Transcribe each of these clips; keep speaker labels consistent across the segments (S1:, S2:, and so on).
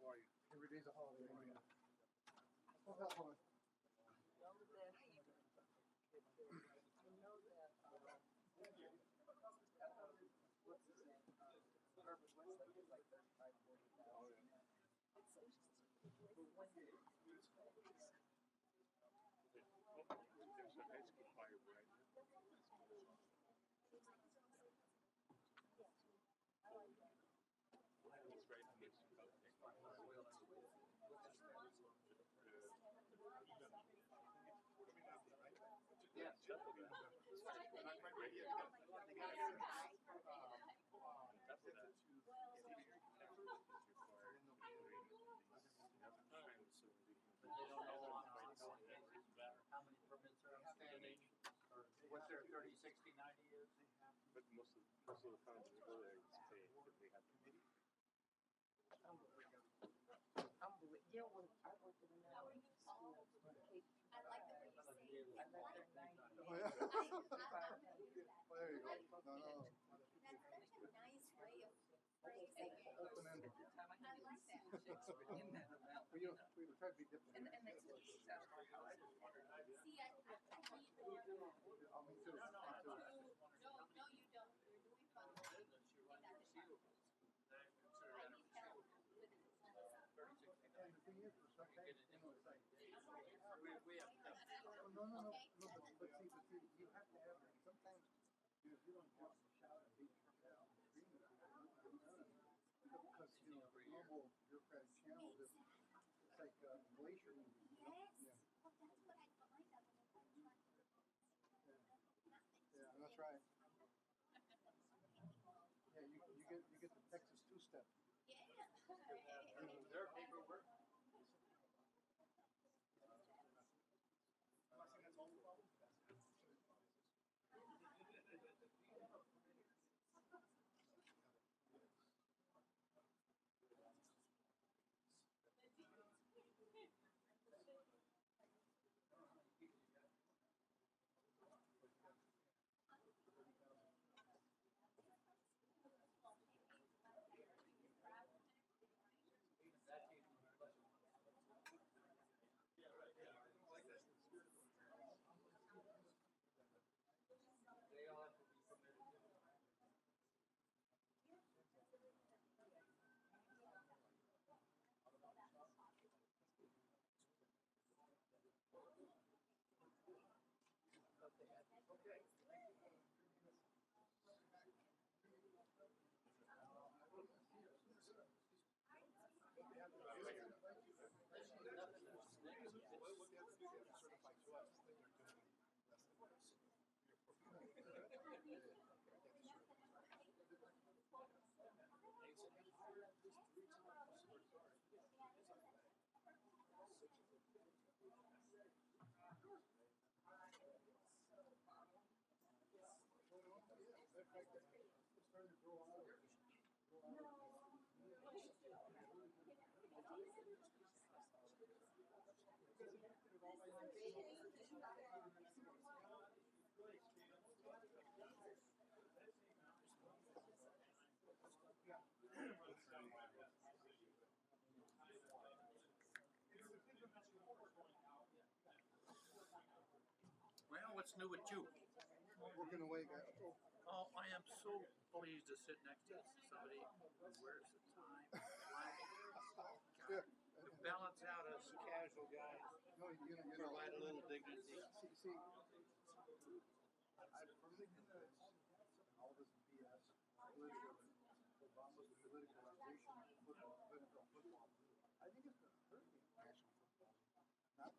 S1: Every day's a holiday. Hold on, hold on.
S2: What's their 30, 60, 90 years?
S3: But most of the times they go there, it's paid. They have to pay.
S4: Yeah, when I worked in the school,
S1: Oh, yeah.
S4: I
S1: Well, there you go. No, no. Open-ended. We were trying to be different.
S4: and that's what she said.
S1: Oh, me too. Me too. And the thing is, for sometimes, you know, it's like, no, but see, you have to have, sometimes, if you don't jump and shout and be out, because, you know, normal bureaucratic channels, it's like glacier moving. Yeah. Yeah, that's right. Yeah, you get the Texas two-step.
S2: Their paperwork. They all have to be permitted to. Well, what's new with you?
S1: Working away, guys.
S2: Oh, I am so pleased to sit next to somebody who wears the time.
S1: Yeah.
S2: To balance out us casual guys,
S1: No, you know,
S2: provide a little dignity.
S1: see, I firmly convinced all this BS, Obama's politicalization of football, NFL football. I think it's going to hurt national football. Not.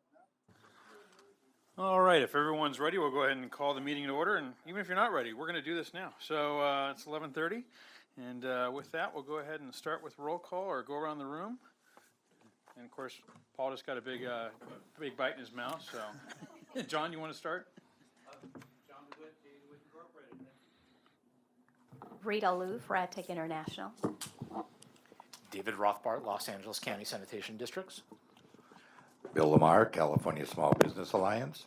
S5: All right, if everyone's ready, we'll go ahead and call the meeting to order. And even if you're not ready, we're going to do this now. So it's 11:30, and with that, we'll go ahead and start with roll call or go around the room. And of course, Paul just got a big bite in his mouth. So, John, you want to start?
S2: John DeWitt, DeWitt Incorporated.
S6: Rita Lou, Tech International.
S7: David Rothbart, Los Angeles County Sanitation Districts.
S8: Bill Lamar, California Small Business Alliance.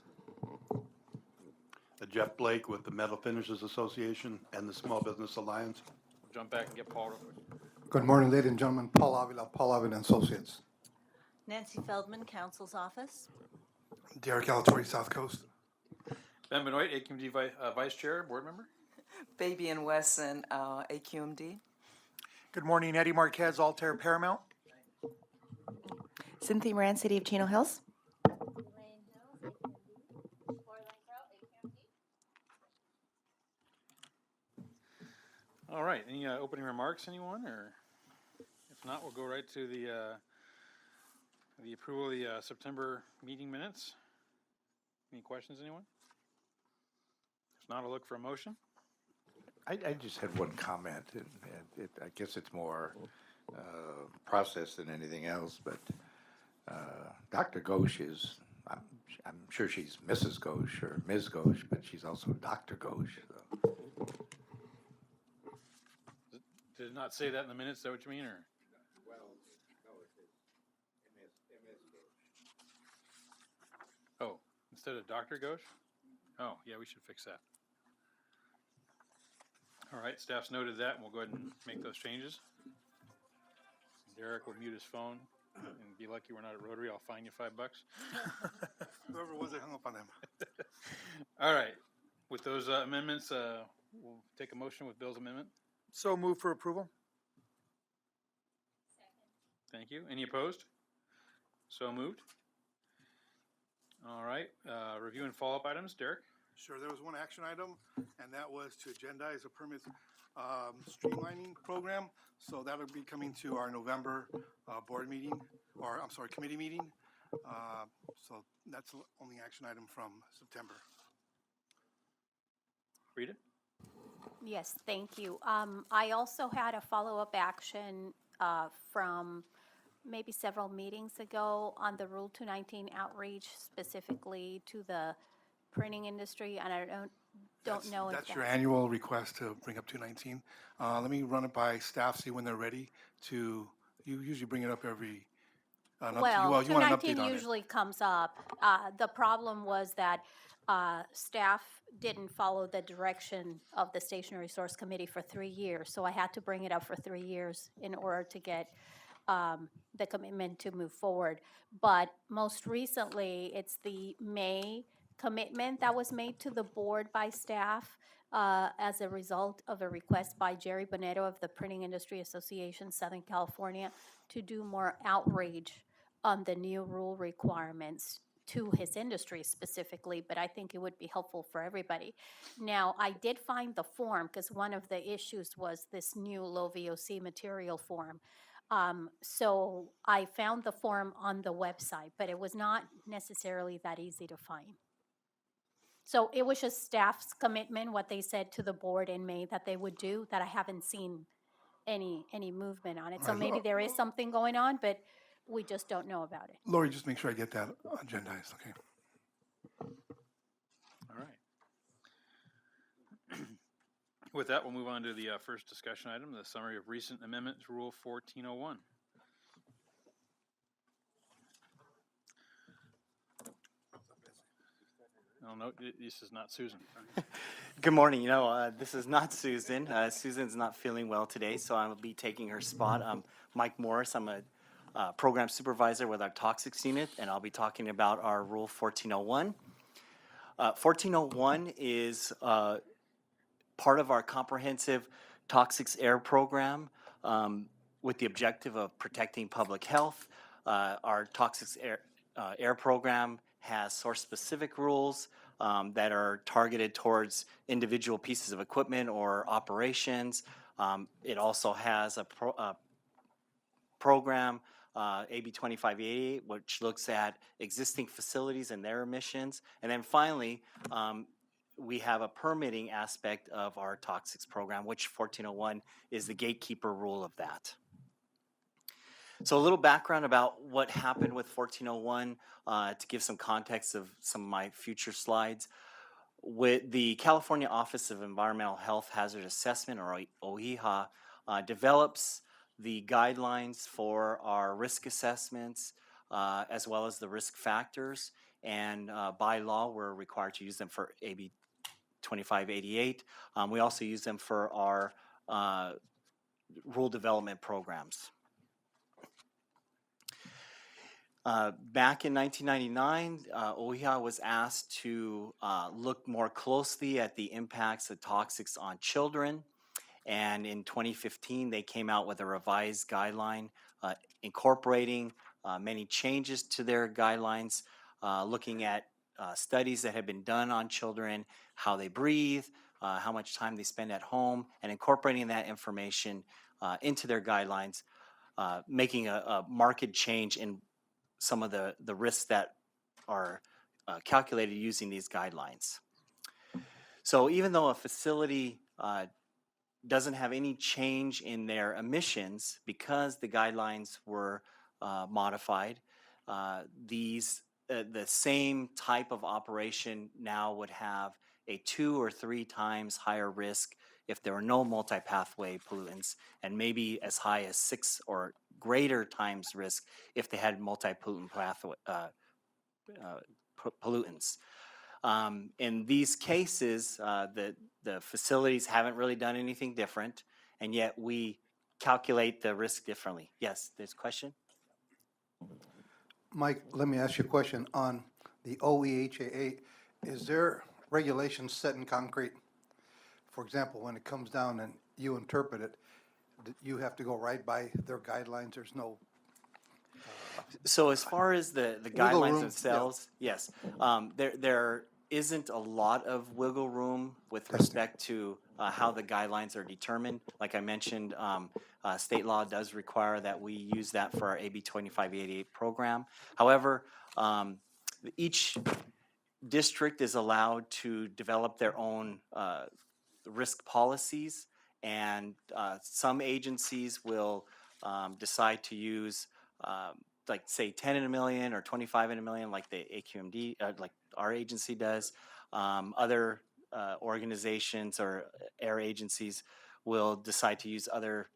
S9: Jeff Blake with the Metal Finishers Association and the Small Business Alliance.
S5: We'll jump back and get Paul real quick.
S1: Good morning, ladies and gentlemen. Paul Avila, Paul Avila and Associates.
S9: Nancy Feldman, Council's Office.
S1: Derek Alatorre, South Coast.
S5: Ben Benoit, AQMD Vice Chair, Board Member.
S10: Baby and Wesson, AQMD.
S11: Good morning, Eddie Marquez, Altair Paramount.
S4: Cynthia Moran, City of Chino Hills.
S5: All right, any opening remarks, anyone? Or if not, we'll go right to the approval of the September meeting minutes. Any questions, anyone? If not, I'll look for a motion.
S8: I just had one comment, and I guess it's more process than anything else, but Dr. Ghosh is, I'm sure she's Mrs. Ghosh or Ms. Ghosh, but she's also Dr. Ghosh. So.
S5: Did it not say that in the minutes? Is that what you mean, or?
S8: Well, no, it says MS Ghosh.
S5: Oh, instead of Dr. Ghosh? Oh, yeah, we should fix that. All right, staff's noted that, and we'll go ahead and make those changes. Derek will mute his phone and be lucky we're not at Rotary. I'll fine you $5.
S1: Whoever was it hung up on them.
S5: All right, with those amendments, we'll take a motion with Bill's amendment.
S11: So move for approval.
S5: Thank you. Any opposed? So moved. All right, review and follow-up items. Derek?
S1: Sure, there was one action item, and that was to agendize a permit streamlining program. So that'll be coming to our November board meeting, or I'm sorry, committee meeting. So that's the only action item from September.
S5: Rita?
S6: Yes, thank you. I also had a follow-up action from maybe several meetings ago on the Rule 219 outreach, specifically to the printing industry, and I don't know if
S1: that's your annual request to bring up 219. Let me run it by staff, see when they're ready to. You usually bring it up every.
S6: Well,
S1: you want an update
S6: 219
S1: on
S6: usually comes up. The problem was that staff didn't follow the direction of the Stationary Source Committee for 3 years, so I had to bring it up for 3 years in order to get the commitment to move forward. But most recently, it's the May commitment that was made to the board by staff as a result of a request by Jerry Bonetto of the Printing Industry Association, Southern California, to do more outreach on the new rule requirements to his industry specifically, but I think it would be helpful for everybody. Now, I did find the form, because one of the issues was this new low VOC material form. So I found the form on the website, but it was not necessarily that easy to find. So it was just staff's commitment, what they said to the board in May that they would do, that I haven't seen any movement on it. So maybe there is something going on, but we just don't know about it.
S1: Lori, just make sure I get that agendized, okay?
S5: All right. With that, we'll move on to the first discussion item, the summary of recent amendments to Rule 1401. Oh, no, this is not Susan.
S12: Good morning. This is not Susan. Susan's not feeling well today, so I'll be taking her spot. I'm Mike Morris. I'm a program supervisor with our toxics unit, and I'll be talking about our Rule 1401. 1401 is part of our comprehensive toxics air program with the objective of protecting public health. Our toxics air program has source-specific rules that are targeted towards individual pieces of equipment or operations. It also has a program, AB 2588, which looks at existing facilities and their emissions. And then finally, we have a permitting aspect of our toxics program, which 1401 is the gatekeeper rule of that. So a little background about what happened with 1401 to give some context of some of my future slides. With the California Office of Environmental Health Hazard Assessment, or OEHA, develops the guidelines for our risk assessments as well as the risk factors. And by law, we're required to use them for AB 2588. We also use them for our rural development programs. Back in 1999, OHIA was asked to look more closely at the impacts of toxics on children. And in 2015, they came out with a revised guideline incorporating many changes to their guidelines, looking at studies that have been done on children, how they breathe, how much time they spend at home, and incorporating that information into their guidelines, making a marked change in some of the risks that are calculated using these guidelines. So even though a facility doesn't have any change in their emissions because the guidelines were modified, the same type of operation now would have a 2 or 3 times higher risk if there were no multi-pathway pollutants, and maybe as high as 6 or greater times risk if they had multi-pollutant pathway pollutants. In these cases, the facilities haven't really done anything different, and yet we calculate the risk differently. Yes, there's a question?
S13: Mike, let me ask you a question. On the OEHAA, is there regulations set in concrete? For example, when it comes down and you interpret it, you have to go right by their guidelines? There's no...
S12: So as far as the
S13: Wiggle
S12: guidelines
S13: room,
S12: themselves, yes, there isn't a lot of wiggle room with respect to how the guidelines are determined. Like I mentioned, state law does require that we use that for our AB 2588 program. However, each district is allowed to develop their own risk policies, and some agencies will decide to use like say 10 in a million or 25 in a million, like the AQMD, like our agency does. Other organizations or air agencies will decide to use other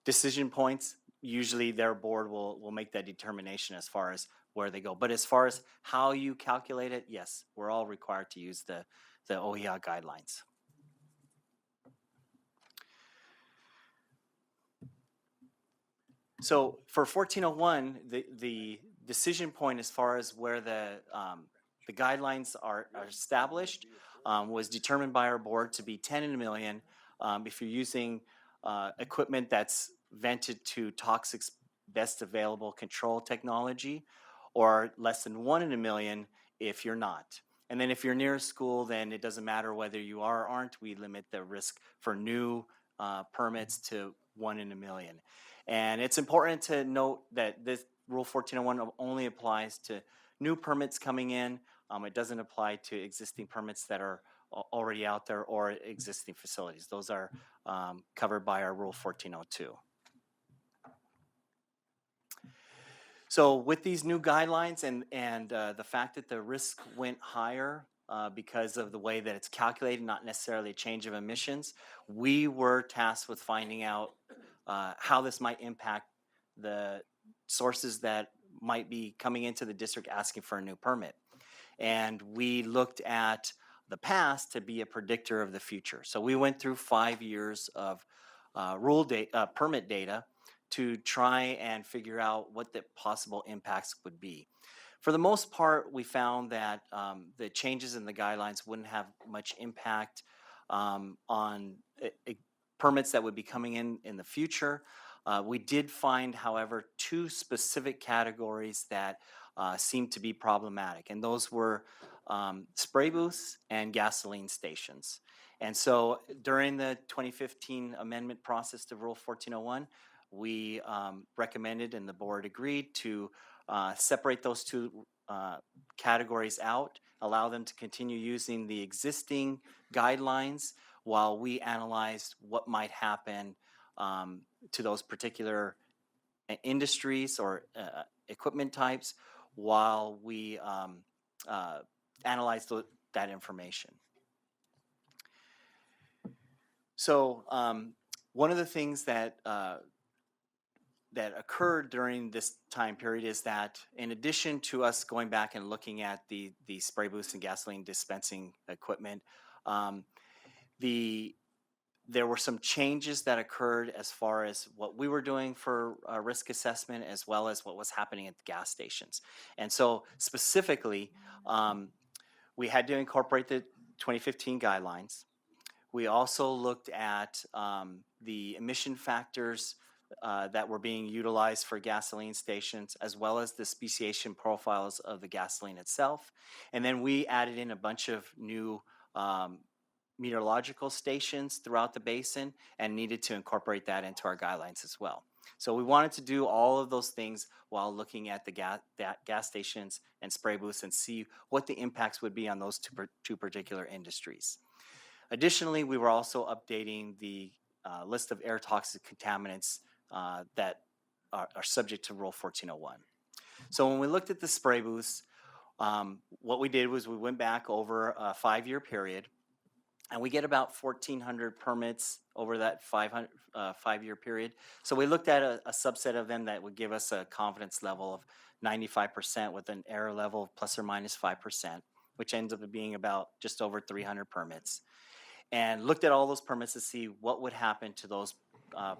S12: decision points. Usually their board will make that determination as far as where they go. But as far as how you calculate it, yes, we're all required to use the OHIA guidelines. So for 1401, the decision point as far as where the guidelines are established was determined by our board to be 10 in a million if you're using equipment that's vented to toxics best available control technology, or less than 1 in a million if you're not. And then if you're near a school, then it doesn't matter whether you are or aren't. We limit the risk for new permits to 1 in a million. And it's important to note that this Rule 1401 only applies to new permits coming in. It doesn't apply to existing permits that are already out there or existing facilities. Those are covered by our Rule 1402. So with these new guidelines and the fact that the risk went higher because of the way that it's calculated, not necessarily a change of emissions, we were tasked with finding out how this might impact the sources that might be coming into the district asking for a new permit. And we looked at the past to be a predictor of the future. So we went through 5 years of permit data to try and figure out what the possible impacts would be. For the most part, we found that the changes in the guidelines wouldn't have much impact on permits that would be coming in the future. We did find, however, 2 specific categories that seemed to be problematic, and those were spray booths and gasoline stations. And so during the 2015 amendment process to Rule 1401, we recommended and the board agreed to separate those 2 categories out, allow them to continue using the existing guidelines while we analyzed what might happen to those particular industries or equipment types while we analyze that information. So one of the things that that occurred during this time period is that in addition to us going back and looking at the spray booths and gasoline dispensing equipment, the There were some changes that occurred as far as what we were doing for risk assessment, as well as what was happening at the gas stations. And so specifically, we had to incorporate the 2015 guidelines. We also looked at the emission factors that were being utilized for gasoline stations, as well as the speciation profiles of the gasoline itself. And then we added in a bunch of new meteorological stations throughout the basin and needed to incorporate that into our guidelines as well. So we wanted to do all of those things while looking at the gas stations and spray booths and see what the impacts would be on those two particular industries. Additionally, we were also updating the list of air toxic contaminants that are subject to Rule 1401. So when we looked at the spray booths, what we did was we went back over a 5-year period, and we get about 1,400 permits over that 5-year period. So we looked at a subset of them that would give us a confidence level of 95% with an error level of plus or minus 5%, which ends up being about just over 300 permits. And looked at all those permits to see what would happen to those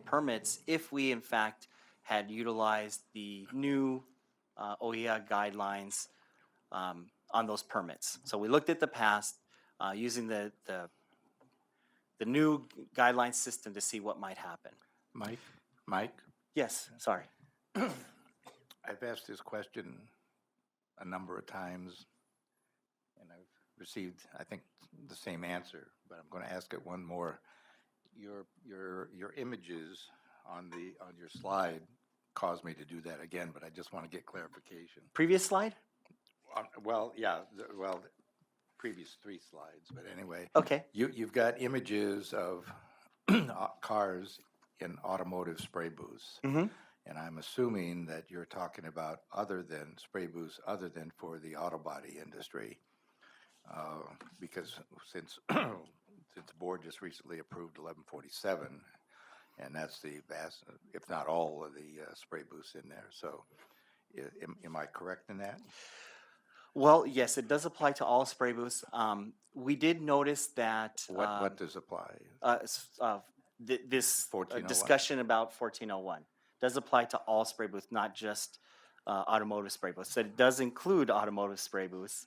S12: permits if we, in fact, had utilized the new OEA guidelines on those permits. So we looked at the past using the new guideline system to see what might happen.
S8: Mike?
S12: Yes, sorry.
S8: I've asked this question a number of times, and I've received, I think, the same answer, but I'm going to ask it one more. Your images on your slide caused me to do that again, but I just want to get clarification.
S12: Previous slide?
S8: Well, yeah, previous 3 slides, but anyway.
S12: Okay.
S8: You've got images of cars in automotive spray booths.
S12: Mm-hmm.
S8: And I'm assuming that you're talking about other than spray booths, other than for the auto body industry. Because since the board just recently approved 1147, and that's the vast, if not all of the spray booths in there. So am I correct in that?
S12: Well, yes, it does apply to all spray booths. We did notice that.
S8: What does apply?
S12: This
S8: 1401?
S12: Discussion about 1401 does apply to all spray booths, not just automotive spray booths. So it does include automotive spray booths.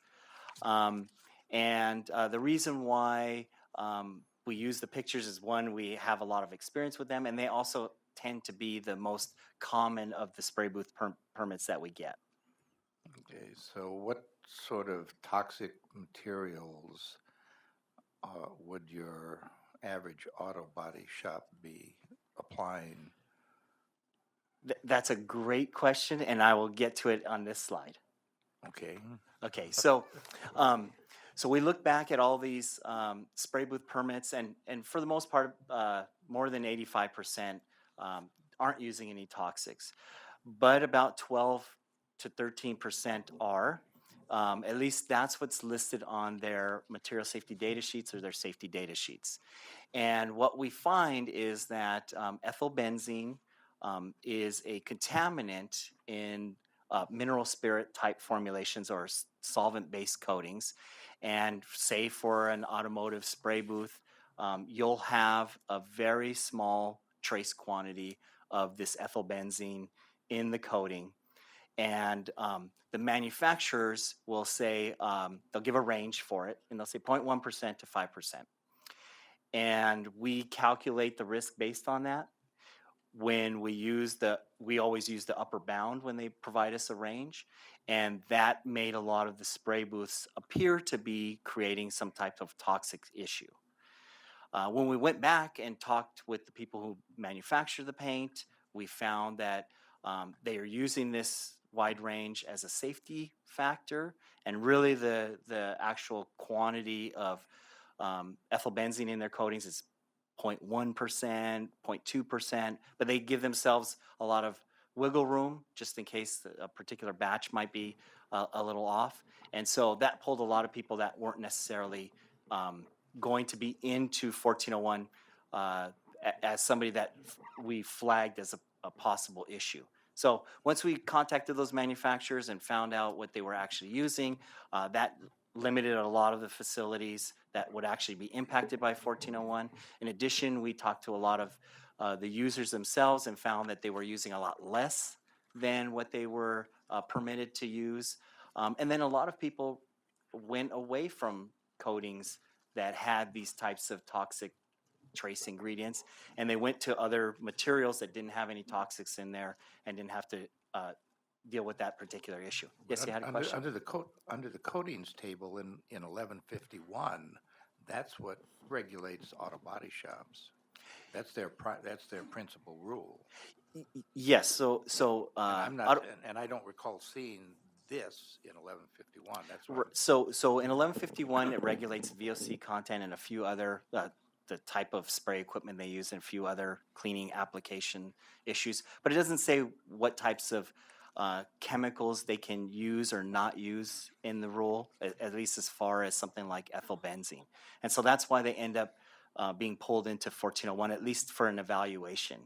S12: And the reason why we use the pictures is, one, we have a lot of experience with them, and they also tend to be the most common of the spray booth permits that we get.
S8: Okay, so what sort of toxic materials would your average auto body shop be applying?
S12: That's a great question, and I will get to it on this slide.
S8: Okay.
S12: Okay, so so we look back at all these spray booth permits, and for the most part, more than 85% aren't using any toxics, but about 12 to 13% are. At least that's what's listed on their material safety data sheets or their safety data sheets. And what we find is that ethylbenzene is a contaminant in mineral spirit type formulations or solvent-based coatings. And say for an automotive spray booth, you'll have a very small trace quantity of this ethylbenzene in the coating. And the manufacturers will say, they'll give a range for it, and they'll say 0.1% to 5%. And we calculate the risk based on that. When we always use the upper bound when they provide us a range, and that made a lot of the spray booths appear to be creating some type of toxic issue. When we went back and talked with the people who manufacture the paint, we found that they are using this wide range as a safety factor, and really the actual quantity of ethylbenzene in their coatings is 0.1%, 0.2%, but they give themselves a lot of wiggle room just in case a particular batch might be a little off. And so that pulled a lot of people that weren't necessarily going to be into 1401 as somebody that we flagged as a possible issue. So once we contacted those manufacturers and found out what they were actually using, that limited a lot of the facilities that would actually be impacted by 1401. In addition, we talked to a lot of the users themselves and found that they were using a lot less than what they were permitted to use. And then a lot of people went away from coatings that had these types of toxic trace ingredients, and they went to other materials that didn't have any toxics in there and didn't have to deal with that particular issue. Yes, you had a
S8: Under-
S12: question?
S8: Under the coatings table in 1151, that's what regulates auto body shops. That's their principal rule.
S12: Yes, so
S8: I'm not, and I don't recall seeing this in 1151. That's what.
S12: So in 1151, it regulates VOC content and a few other the type of spray equipment they use and a few other cleaning application issues. But it doesn't say what types of chemicals they can use or not use in the rule, at least as far as something like ethylbenzene. And so that's why they end up being pulled into 1401, at least for an evaluation.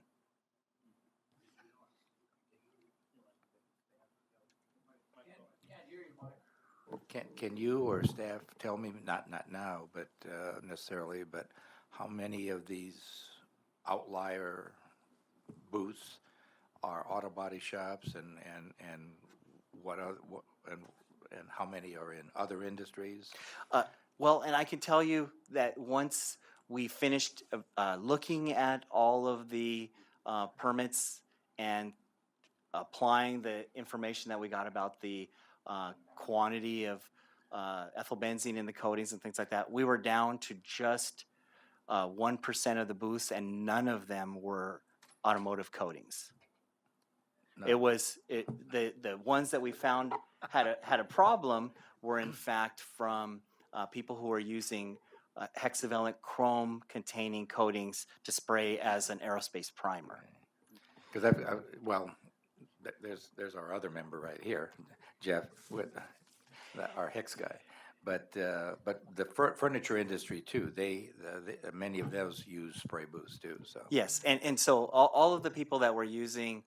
S8: Can you or staff tell me, not now, but necessarily, but how many of these outlier booths are auto body shops, and how many are in other industries?
S12: Well, and I can tell you that once we finished looking at all of the permits and applying the information that we got about the quantity of ethylbenzene in the coatings and things like that, we were down to just 1% of the booths, and none of them were automotive coatings.
S8: No.
S12: It was the ones that we found had a problem were in fact from people who are using hexavalent chrome containing coatings to spray as an aerospace primer.
S8: Because there's our other member right here, Jeff, with our hex guy. But the furniture industry too. Many of those use spray booths too. So
S12: yes, and so all of the people that were using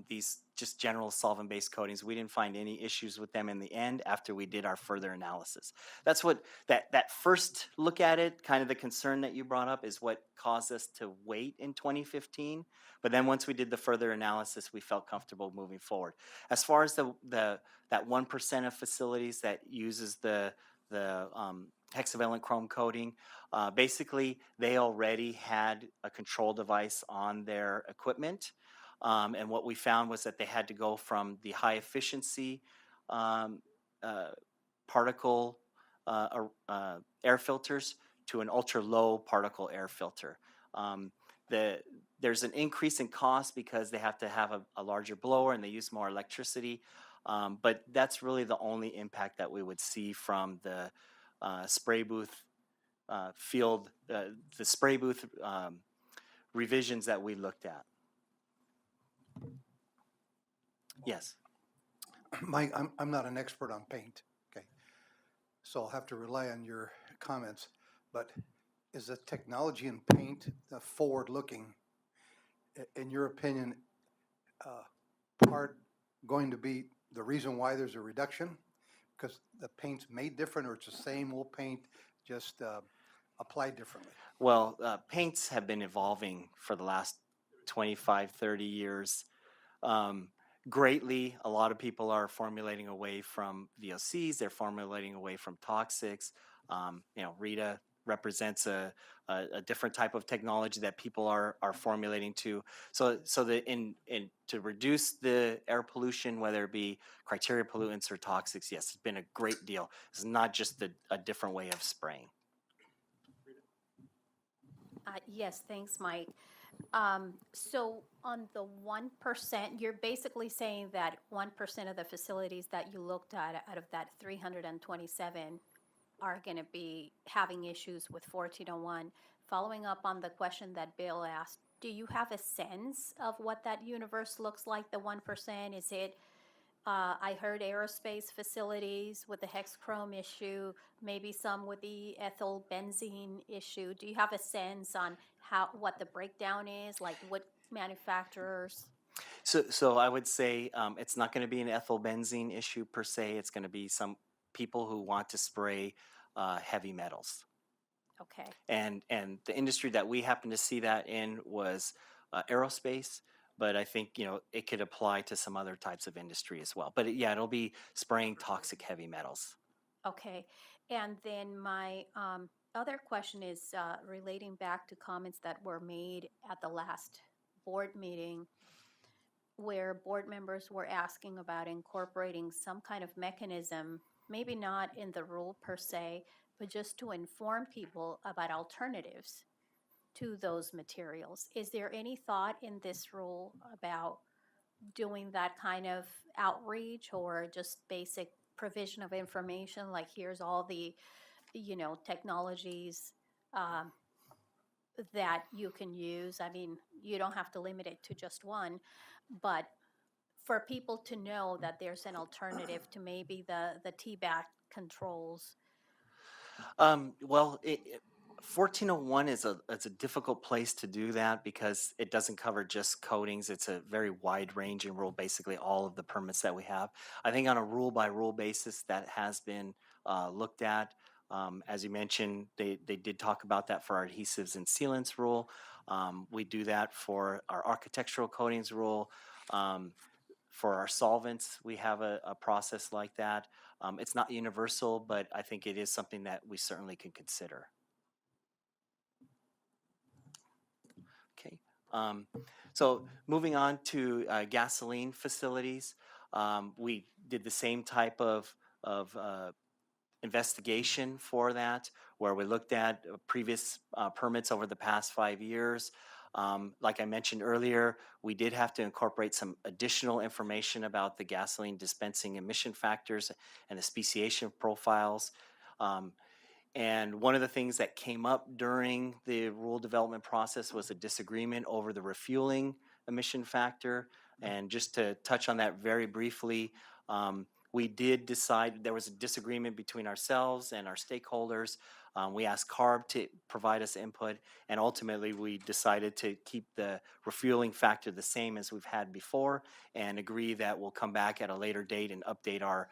S12: these just general solvent-based coatings, we didn't find any issues with them in the end after we did our further analysis. That's what that first look at it, kind of the concern that you brought up, is what caused us to wait in 2015. But then once we did the further analysis, we felt comfortable moving forward. As far as that 1% of facilities that uses the hexavalent chrome coating, basically they already had a control device on their equipment. And what we found was that they had to go from the high efficiency particle air filters to an ultra low particle air filter. There's an increase in cost because they have to have a larger blower and they use more electricity. But that's really the only impact that we would see from the spray booth field, the spray booth revisions that we looked at. Yes.
S13: Mike, I'm not an expert on paint, okay? So I'll have to rely on your comments. But is the technology in paint forward-looking, in your opinion, part going to be the reason why there's a reduction? Because the paint's made different, or it's the same old paint, just applied differently?
S12: Well, paints have been evolving for the last 25, 30 years. Greatly, a lot of people are formulating away from VOCs, they're formulating away from toxics. Rita represents a different type of technology that people are formulating to. So to reduce the air pollution, whether it be criteria pollutants or toxics, yes, it's been a great deal. It's not just a different way of spraying.
S6: Yes, thanks, Mike. So on the 1%, you're basically saying that 1% of the facilities that you looked at out of that 327 are going to be having issues with 1401. Following up on the question that Bill asked, do you have a sense of what that universe looks like, the 1%? Is it, I heard aerospace facilities with the hex chrome issue, maybe some with the ethyl benzene issue. Do you have a sense on what the breakdown is, like what manufacturers?
S12: So I would say it's not going to be an ethyl benzene issue per se. It's going to be people who want to spray heavy metals.
S6: Okay,
S12: And the industry that we happened to see that in was aerospace, but I think it could apply to some other types of industry as well. But yeah, it'll be spraying toxic heavy metals.
S6: okay. And then my other question is relating back to comments that were made at the last board meeting, where board members were asking about incorporating some kind of mechanism, maybe not in the rule per se, but just to inform people about alternatives to those materials. Is there any thought in this rule about doing that kind of outreach, or just basic provision of information, like here's all the, technologies that you can use? I mean, you don't have to limit it to just one, but for people to know that there's an alternative to maybe the T-back controls.
S12: Well, 1401 is a difficult place to do that because it doesn't cover just coatings. It's a very wide-ranging rule, basically all of the permits that we have. I think on a rule-by-rule basis that has been looked at. As you mentioned, they did talk about that for our adhesives and sealants rule. We do that for our architectural coatings rule. For our solvents, we have a process like that. It's not universal, but I think it is something that we certainly can consider. Okay. So moving on to gasoline facilities, we did the same type of investigation for that, where we looked at previous permits over the past 5 years. Like I mentioned earlier, we did have to incorporate some additional information about the gasoline dispensing emission factors and the speciation profiles. And one of the things that came up during the rule development process was a disagreement over the refueling emission factor. And just to touch on that very briefly, we did decide there was a disagreement between ourselves and our stakeholders. We asked CARB to provide us input, and ultimately we decided to keep the refueling factor the same as we've had before and agree that we'll come back at a later date and update our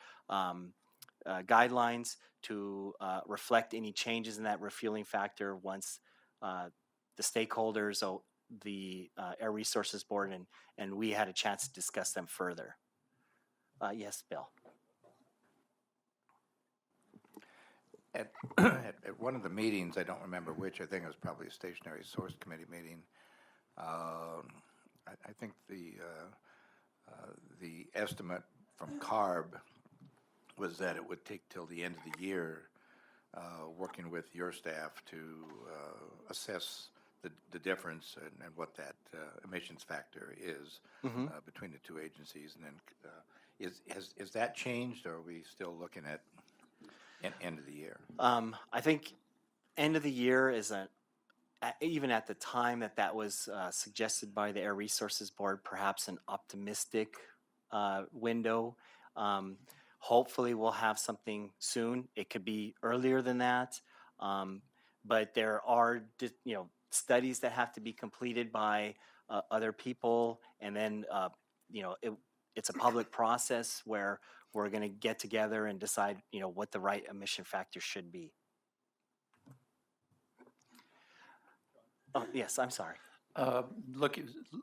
S12: guidelines to reflect any changes in that refueling factor once the stakeholders, the Air Resources Board, and we had a chance to discuss them further. Yes, Bill.
S8: At one of the meetings, I don't remember which, I think it was probably a Stationary Source Committee meeting, I think the estimate from CARB was that it would take till the end of the year, working with your staff to assess the difference and what that emissions factor is between the two agencies. And then is that changed, or are we still looking at end of the year?
S12: I think end of the year is even at the time that was suggested by the Air Resources Board, perhaps an optimistic window. Hopefully we'll have something soon. It could be earlier than that, but there are studies that have to be completed by other people, and then it's a public process where we're going to get together and decide what the right emission factor should be. Oh yes, I'm sorry.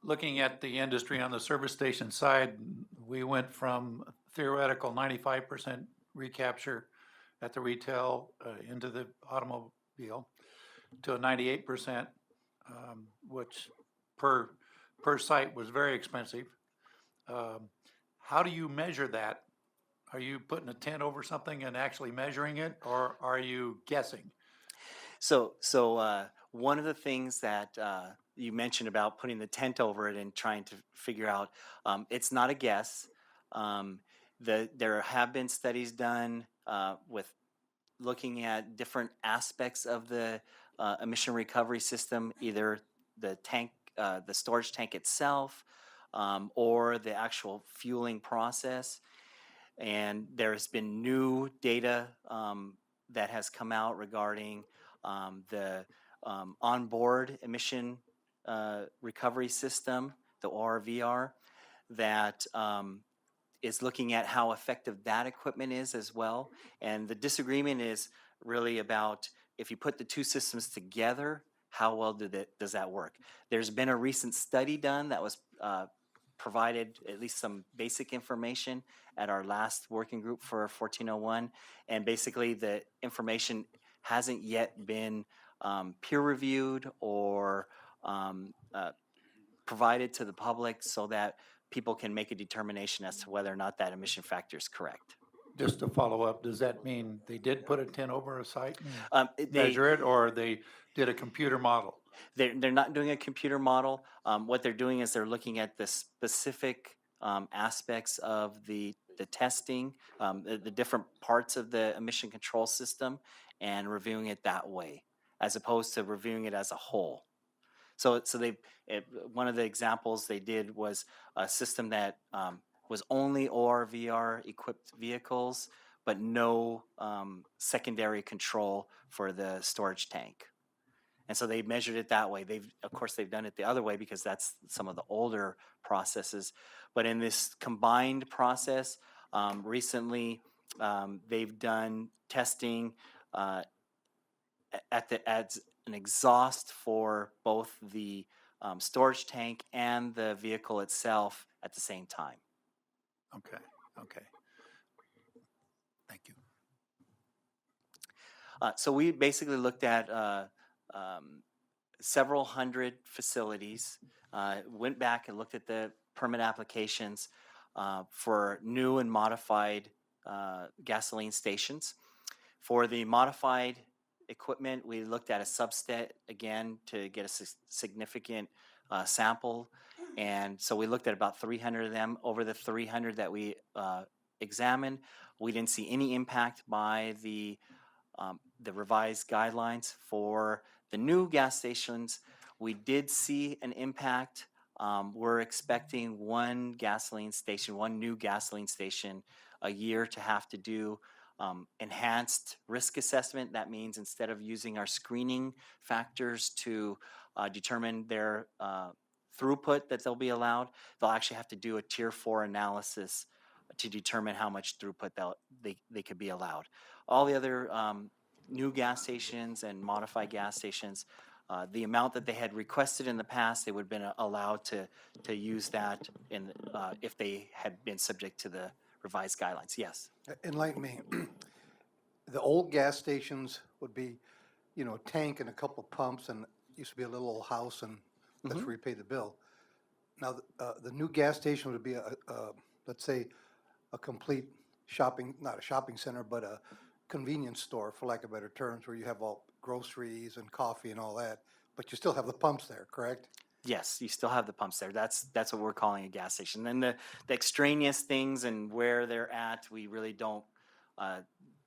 S14: Looking at the industry on the service station side, we went from theoretical 95% recapture at the retail into the automobile to a 98%, which per site was very expensive. How do you measure that? Are you putting a tent over something and actually measuring it, or are you guessing?
S12: So one of the things that you mentioned about putting the tent over it and trying to figure out, it's not a guess. There have been studies done with looking at different aspects of the emission recovery system, either the tank, the storage tank itself, or the actual fueling process. And there's been new data that has come out regarding the onboard emission recovery system, the ORVR, that is looking at how effective that equipment is as well. And the disagreement is really about if you put the two systems together, how well does that work? There's been a recent study done that was provided at least some basic information at our last working group for 1401. And basically the information hasn't yet been peer reviewed or provided to the public so that people can make a determination as to whether or not that emission factor is correct.
S14: Just to follow up, does that mean they did put a tin over a site and
S12: They,
S14: measure it, or they did a computer model?
S12: they're not doing a computer model. What they're doing is they're looking at the specific aspects of the testing, the different parts of the emission control system, and reviewing it that way, as opposed to reviewing it as a whole. So one of the examples they did was a system that was only ORVR equipped vehicles, but no secondary control for the storage tank. And so they measured it that way. Of course, they've done it the other way because that's some of the older processes. But in this combined process, recently they've done testing at an exhaust for both the storage tank and the vehicle itself at the same time.
S14: Okay, okay. Thank you.
S12: So we basically looked at several hundred facilities, went back and looked at the permit applications for new and modified gasoline stations. For the modified equipment, we looked at a subset again to get a significant sample. And so we looked at about 300 of them. Over the 300 that we examined, we didn't see any impact by the revised guidelines. For the new gas stations, we did see an impact. We're expecting one new gasoline station a year to have to do enhanced risk assessment. That means instead of using our screening factors to determine their throughput that they'll be allowed, they'll actually have to do a tier 4 analysis to determine how much throughput they could be allowed. All the other new gas stations and modified gas stations, the amount that they had requested in the past, they would have been allowed to use that if they had been subject to the revised guidelines. Yes.
S13: Enlighten me. The old gas stations would be, a tank and a couple of pumps, and used to be a little old house, and that's where you pay the bill. Now, the new gas station would be let's say, a complete not a shopping center, but a convenience store, for lack of better terms, where you have all groceries and coffee and all that, but you still have the pumps there, correct?
S12: Yes, you still have the pumps there. That's what we're calling a gas station. Then the extraneous things and where they're at, we really don't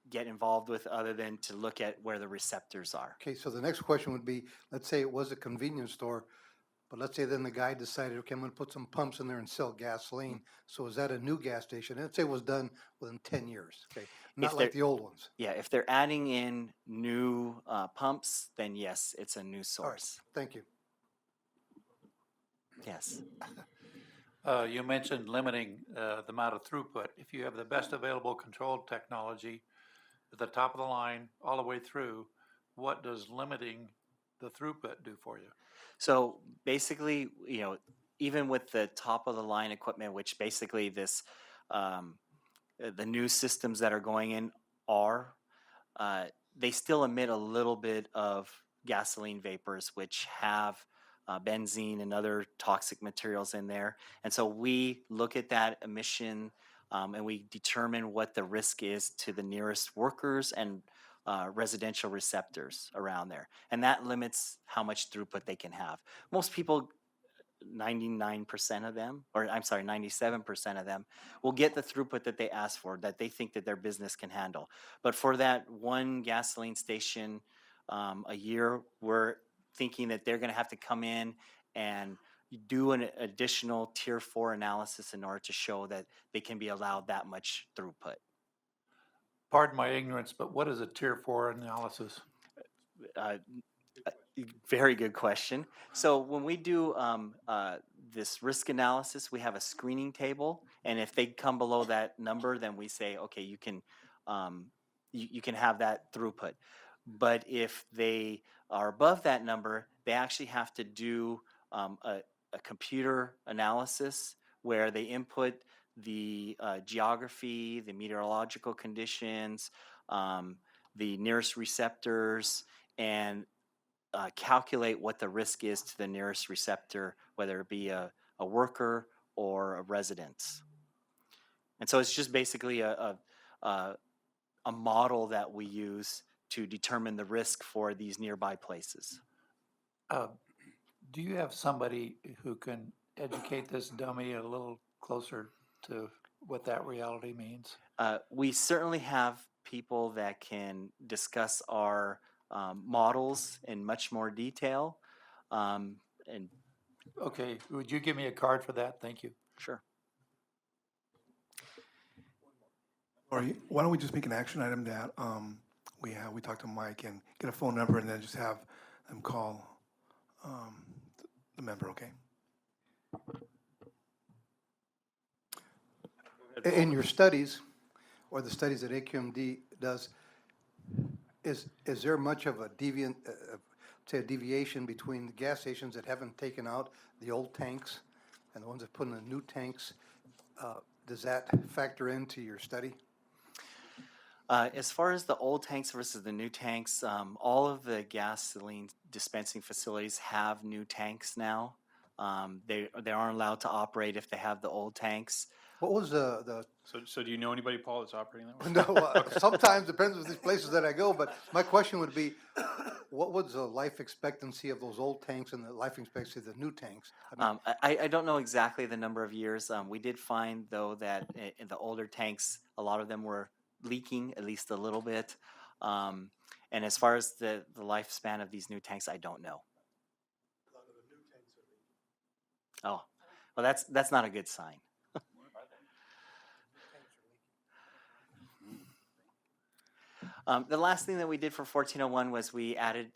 S12: get involved with, other than to look at where the receptors are.
S13: Okay, so the next question would be, let's say it was a convenience store, but let's say then the guy decided, okay, I'm gonna put some pumps in there and sell gasoline. So is that a new gas station? Let's say it was done within 10 years, okay? Not like the old ones.
S12: Yeah, if they're adding in new pumps, then yes, it's a new source.
S13: Thank you.
S12: Yes.
S14: You mentioned limiting the amount of throughput. If you have the best available control technology at the top of the line all the way through, what does limiting the throughput do for you?
S12: So basically, even with the top of the line equipment, which basically this, the new systems that are going in they still emit a little bit of gasoline vapors, which have benzene and other toxic materials in there. And so we look at that emission and we determine what the risk is to the nearest workers and residential receptors around there. And that limits how much throughput they can have. Most people, 99% of them, or I'm sorry, 97% of them, will get the throughput that they ask for, that they think that their business can handle. But for that one gasoline station a year, we're thinking that they're going to have to come in and do an additional tier 4 analysis in order to show that they can be allowed that much throughput.
S14: Pardon my ignorance, but what is a tier 4 analysis?
S12: Very good question. So when we do this risk analysis, we have a screening table, And if they come below that number, then we say, okay, you can you can have that throughput. But if they are above that number, they actually have to do a computer analysis where they input the geography, the meteorological conditions, the nearest receptors, and calculate what the risk is to the nearest receptor, whether it be a worker or a resident. And so it's just basically a model that we use to determine the risk for these nearby places.
S14: Do you have somebody who can educate this dummy a little closer to what that reality means?
S12: We certainly have people that can discuss our models in much more detail. And
S14: Okay, would you give me a card for that? Thank you.
S12: sure.
S1: Or why don't we just make an action item that we talk to Mike and get a phone number and then just have them call the member, okay?
S13: In your studies, or the studies that AQMD does, is there much of a say a deviation between the gas stations that haven't taken out the old tanks and the ones that put in the new tanks? Does that factor into your study?
S12: As far as the old tanks versus the new tanks, all of the gasoline dispensing facilities have new tanks now. They aren't allowed to operate if they have the old tanks.
S13: What was the
S5: So do you know anybody, Paul, that's operating that way?
S13: no, sometimes depends on these places that I go, but my question would be, what was the life expectancy of those old tanks and the life expectancy of the new tanks? I mean,
S12: I don't know exactly the number of years. We did find, though, that in the older tanks, a lot of them were leaking at least a little bit. And as far as the lifespan of these new tanks, I don't know. Oh, well, that's not a good sign. The last thing that we did for 1401 was we added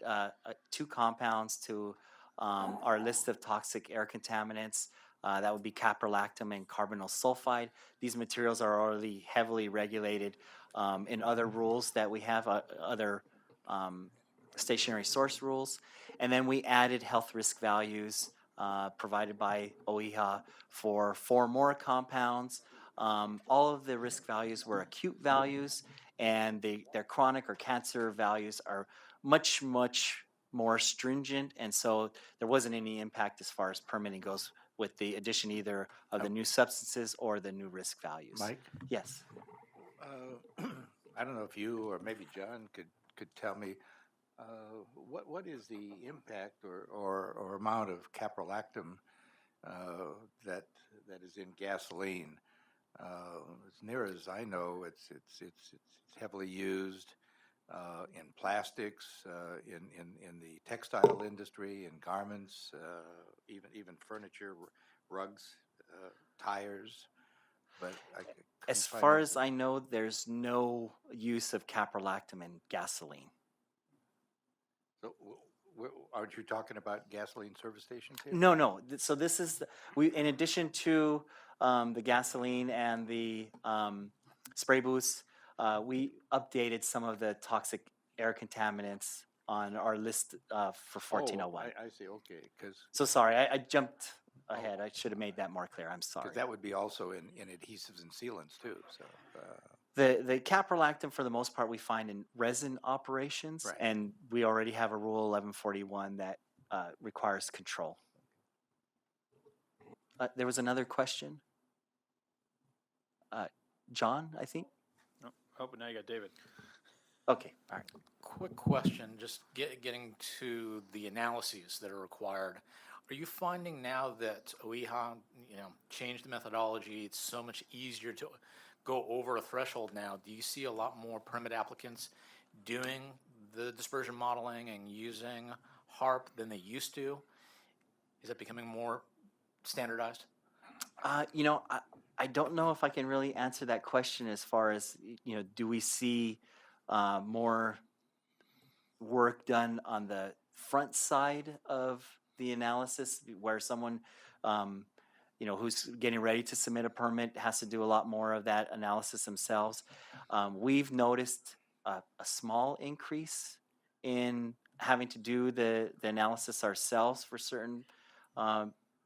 S12: 2 compounds to our list of toxic air contaminants. That would be caprolactam and carbonyl sulfide. These materials are already heavily regulated in other rules that we have, other stationary source rules. And then we added health risk values provided by OEHA for 4 more compounds. All of the risk values were acute values, and their chronic or cancer values are much, much more stringent, and so there wasn't any impact as far as permitting goes with the addition either of the new substances or the new risk values.
S8: Mike?
S12: Yes.
S8: I don't know if you or maybe John could tell me what is the impact or amount of caprolactam that is in gasoline. As near as I know, it's heavily used in plastics, in the textile industry, in garments, even furniture, rugs, tires. But
S12: as far as I know, there's no use of caprolactam in gasoline.
S8: So, aren't you talking about gasoline service stations here?
S12: No. So this is in addition to the gasoline and the spray booths, we updated some of the toxic air contaminants on our list for 1401.
S8: I see. Okay, because
S12: So sorry, I jumped ahead. I should have made that more clear. I'm sorry.
S8: that would be also in adhesives and sealants too. So
S12: The caprolactam, for the most part, we find in resin operations,
S8: Right.
S12: and we already have a Rule 1141 that requires control. There was another question. John, I think?
S5: Oh, but now you got David.
S12: Okay, all right.
S7: Quick question, just getting to the analyses that are required. Are you finding now that OEHA, changed the methodology, it's so much easier to go over a threshold now? Do you see a lot more permit applicants doing the dispersion modeling and using HARP than they used to? Is that becoming more standardized?
S12: I don't know if I can really answer that question as far as, do we see more work done on the front side of the analysis where someone who's getting ready to submit a permit has to do a lot more of that analysis themselves. We've noticed a small increase in having to do the analysis ourselves for certain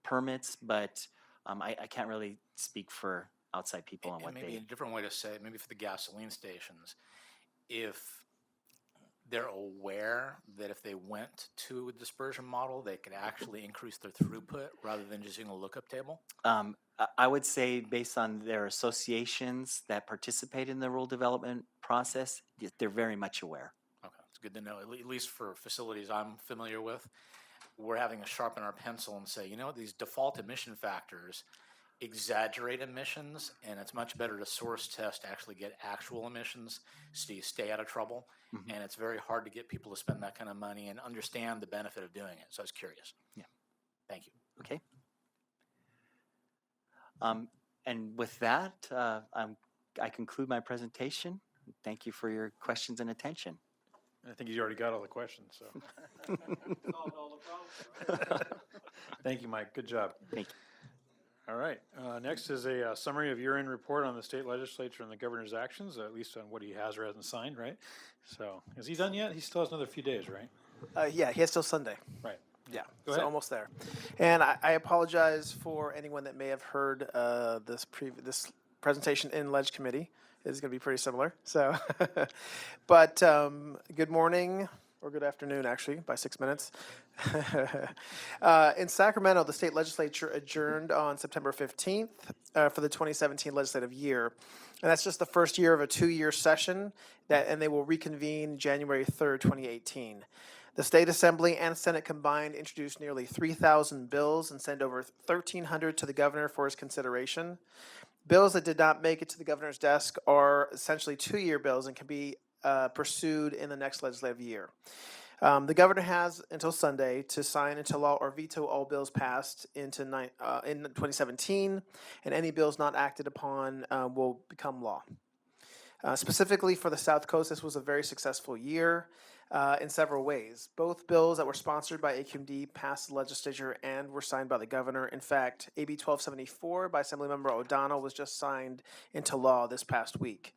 S12: permits, but I can't really speak for outside people on
S7: And
S12: what
S7: maybe
S12: they.
S7: a different way to say it, maybe for the gasoline stations, if they're aware that if they went to a dispersion model, they could actually increase their throughput rather than just using a lookup table?
S12: I would say based on their associations that participate in the rural development process, they're very much aware.
S7: Okay, it's good to know. At least for facilities I'm familiar with, we're having to sharpen our pencil and say, these default emission factors exaggerate emissions, and it's much better to source test to actually get actual emissions so you stay out of trouble.
S12: Mhm.
S7: And it's very hard to get people to spend that kind of money and understand the benefit of doing it. So I was curious.
S12: Yeah.
S7: Thank you.
S12: Okay. And with that, I conclude my presentation. Thank you for your questions and attention.
S5: I think he's already got all the questions, so.
S3: Solved all the problems, right?
S5: Thank you, Mike. Good job.
S12: Thank you.
S5: All right. Next is a summary of year-end report on the state legislature and the governor's actions, at least on what he has or hasn't signed, right? So, is he done yet? He still has another few days, right?
S15: Yeah, he has till Sunday.
S5: Right.
S15: Yeah,
S5: Go
S15: so
S5: ahead.
S15: almost there. And I apologize for anyone that may have heard this presentation in Ledge Committee. It's going to be pretty similar. So, but good morning, or good afternoon, actually, by 6 minutes. In Sacramento, the state legislature adjourned on September 15th for the 2017 legislative year. And that's just the first year of a 2-year session, and they will reconvene January 3rd, 2018. The State Assembly and Senate combined introduced nearly 3,000 bills and sent over 1,300 to the governor for his consideration. Bills that did not make it to the governor's desk are essentially 2-year bills and can be pursued in the next legislative year. The governor has until Sunday to sign into law or veto all bills passed in 2017, and any bills not acted upon will become law. Specifically for the South Coast, this was a very successful year in several ways. Both bills that were sponsored by AQMD passed the legislature and were signed by the governor. In fact, AB 1274 by Assemblymember O'Donnell was just signed into law this past week.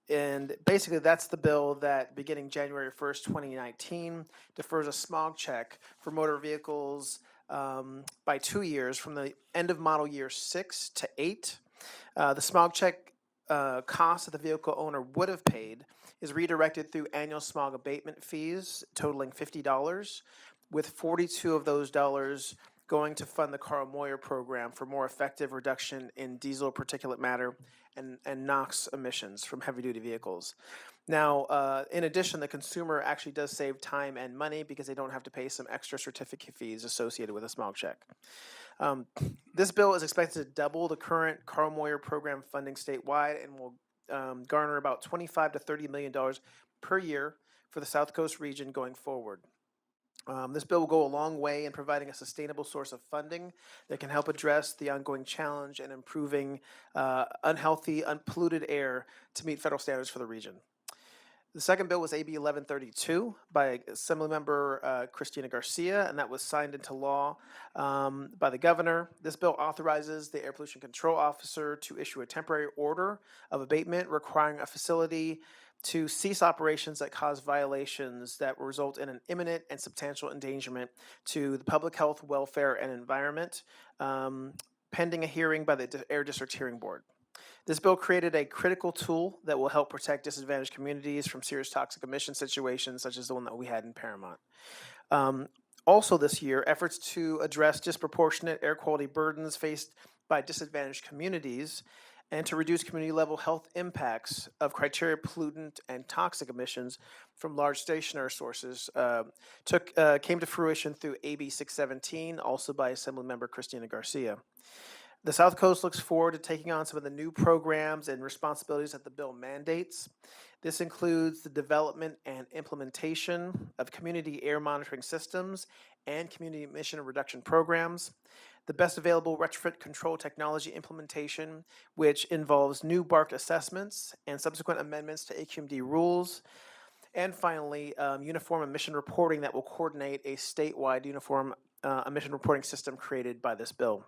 S15: And basically, that's the bill that, beginning January 1st, 2019, defers a smog check for motor vehicles by 2 years from the end of model year 6 to 8. The smog check cost that the vehicle owner would have paid is redirected through annual smog abatement fees totaling $50, with 42 of those dollars going to fund the Carl Moyer program for more effective reduction in diesel particulate matter and NOx emissions from heavy-duty vehicles. Now, in addition, the consumer actually does save time and money because they don't have to pay some extra certificate fees associated with a smog check. This bill is expected to double the current Carl Moyer program funding statewide and will garner about $25 to $30 million per year for the South Coast region going forward. This bill will go a long way in providing a sustainable source of funding that can help address the ongoing challenge and improving unhealthy, unpolluted air to meet federal standards for the region. The second bill was AB 1132 by Assemblymember Christina Garcia, and that was signed into law by the governor. This bill authorizes the Air Pollution Control Officer to issue a temporary order of abatement requiring a facility to cease operations that cause violations that result in an imminent and substantial endangerment to the public health, welfare, and environment, pending a hearing by the Air District Hearing Board. This bill created a critical tool that will help protect disadvantaged communities from serious toxic emission situations such as the one that we had in Paramount. Also this year, efforts to address disproportionate air quality burdens faced by disadvantaged communities and to reduce community-level health impacts of criteria pollutant and toxic emissions from large stationary sources came to fruition through AB 617, also by Assemblymember Christina Garcia. The South Coast looks forward to taking on some of the new programs and responsibilities that the bill mandates. This includes the development and implementation of community air monitoring systems and community emission reduction programs, the best available retrofit control technology implementation, which involves new BARC assessments and subsequent amendments to AQMD rules, and finally, uniform emission reporting that will coordinate a statewide uniform emission reporting system created by this bill.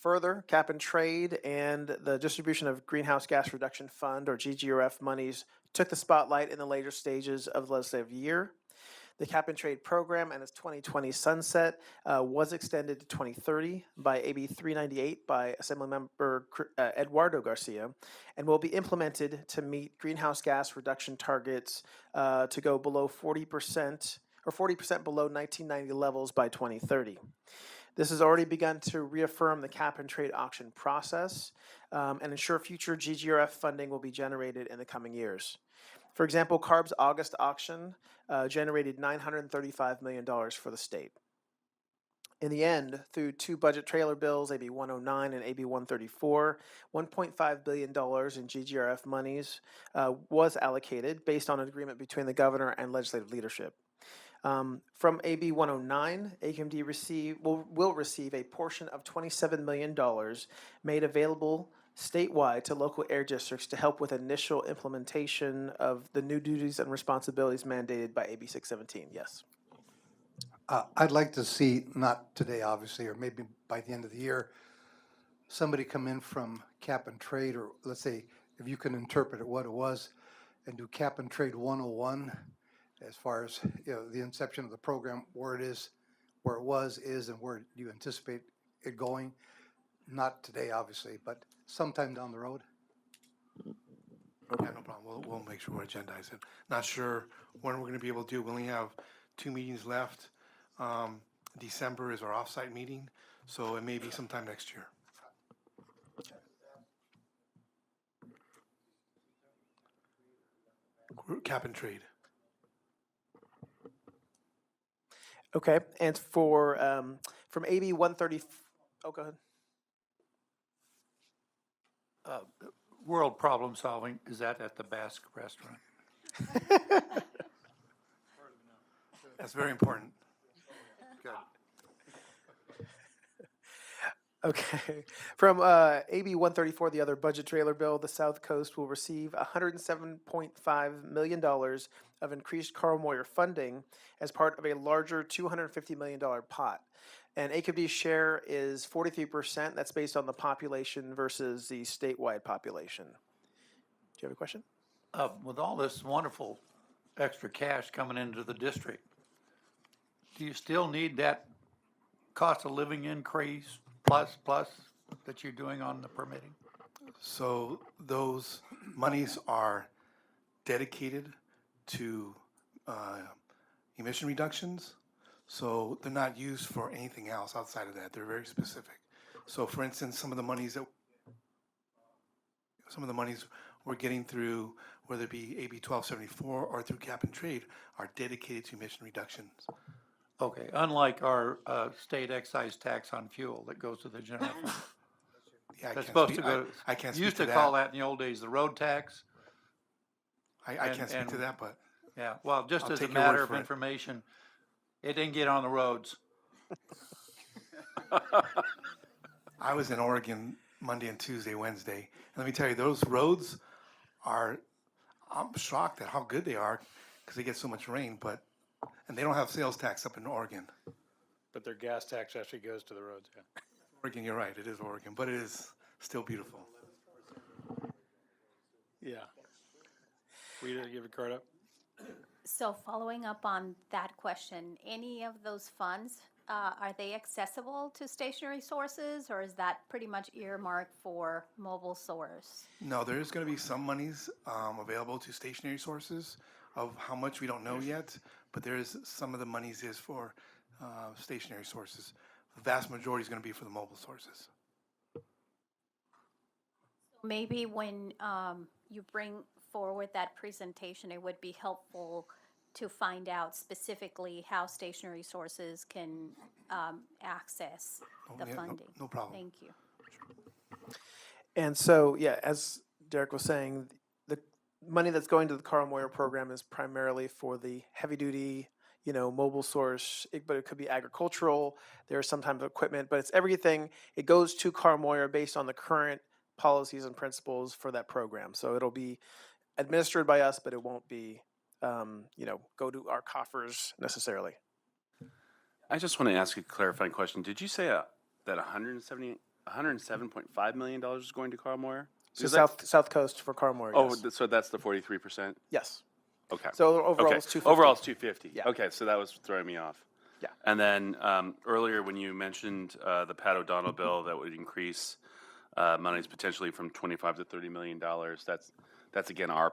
S15: Further, cap and trade and the distribution of Greenhouse Gas Reduction Fund, or GGRF monies, took the spotlight in the later stages of the legislative year. The cap and trade program and its 2020 sunset was extended to 2030 by AB 398 by Assemblymember Eduardo Garcia, and will be implemented to meet greenhouse gas reduction targets to go below 40% or 40% below 1990 levels by 2030. This has already begun to reaffirm the cap and trade auction process and ensure future GGRF funding will be generated in the coming years. For example, CARB's August auction generated $935 million for the state. In the end, through two budget trailer bills, AB 109 and AB 134, $1.5 billion in GGRF monies was allocated based on an agreement between the governor and legislative leadership. From AB 109, AQMD will receive a portion of $27 million made available statewide to local air districts to help with initial implementation of the new duties and responsibilities mandated by AB 617. Yes.
S13: I'd like to see, not today obviously, or maybe by the end of the year, somebody come in from cap and trade, or let's say, if you can interpret it what it was, and do cap and trade 101 as far as, you know, the inception of the program, where it is, where it was, is, and where you anticipate it going. Not today, obviously, but sometime down the road.
S1: Yeah, no problem. We'll make sure we agendize it. Not sure when we're going to be able to do it. We only have 2 meetings left. December is our offsite meeting, so it may be sometime next year. Cap and trade.
S15: Okay, and for from AB 130, oh, go ahead.
S14: World problem solving, is that at the Basque restaurant?
S1: That's very important.
S14: Good.
S15: Okay, from AB 134, the other budget trailer bill, the South Coast will receive $107.5 million of increased Carl Moyer funding as part of a larger $250 million pot. And AQMD's share is 43%. That's based on the population versus the statewide population. Do you have a question?
S14: With all this wonderful extra cash coming into the district, do you still need that cost of living increase plus that you're doing on the permitting?
S1: So those monies are dedicated to emission reductions. So they're not used for anything else outside of that. They're very specific. So for instance, some of the monies we're getting through, whether it be AB 1274 or through cap and trade, are dedicated to emission reductions.
S14: Okay, unlike our state excise tax on fuel that goes to the general fund.
S1: Yeah,
S14: That's supposed to go.
S1: I can't speak
S14: Used
S1: to
S14: to
S1: that.
S14: call that in the old days the road tax.
S1: I can't speak to that, but
S14: yeah, well, just
S1: I'll
S14: as a
S1: take your
S14: matter
S1: word
S14: of
S1: for it.
S14: information, it didn't get on the roads.
S1: I was in Oregon Monday and Tuesday, Wednesday. And let me tell you, those roads are, I'm shocked at how good they are because they get so much rain, and they don't have sales tax up in Oregon.
S5: But their gas tax actually goes to the roads, yeah.
S1: Oregon, you're right, it is Oregon, but it is still beautiful.
S5: Yeah. Will you give a card up?
S6: So following up on that question, any of those funds, are they accessible to stationary sources, or is that pretty much earmarked for mobile source?
S1: No, there is going to be some monies available to stationary sources. Of how much we don't know yet, but there is some of the monies is for stationary sources. The vast majority is going to be for the mobile sources.
S6: Maybe when you bring forward that presentation, it would be helpful to find out specifically how stationary sources can access the
S1: Yeah,
S6: funding.
S1: no problem.
S6: Thank you.
S15: And so, yeah, as Derek was saying, the money that's going to the Carl Moyer program is primarily for the heavy-duty, mobile source, but it could be agricultural. There's some type of equipment, but it's everything. It goes to Carl Moyer based on the current policies and principles for that program. So it'll be administered by us, but it won't be, go to our coffers necessarily.
S16: I just want to ask you a clarifying question. Did you say that
S3: $107.5 million is going to Carl Moyer?
S15: So South Coast for Carmore. Yes.
S3: So that's the 43%?
S15: Yes.
S3: Okay.
S15: So overall
S3: Okay.
S15: it's 250.
S3: Overall it's 250.
S15: Yeah.
S3: Okay, so that was throwing me off.
S15: Yeah.
S3: And then earlier when you mentioned the Pat O'Donnell bill that would increase monies potentially from 25 to $30 million, that's again our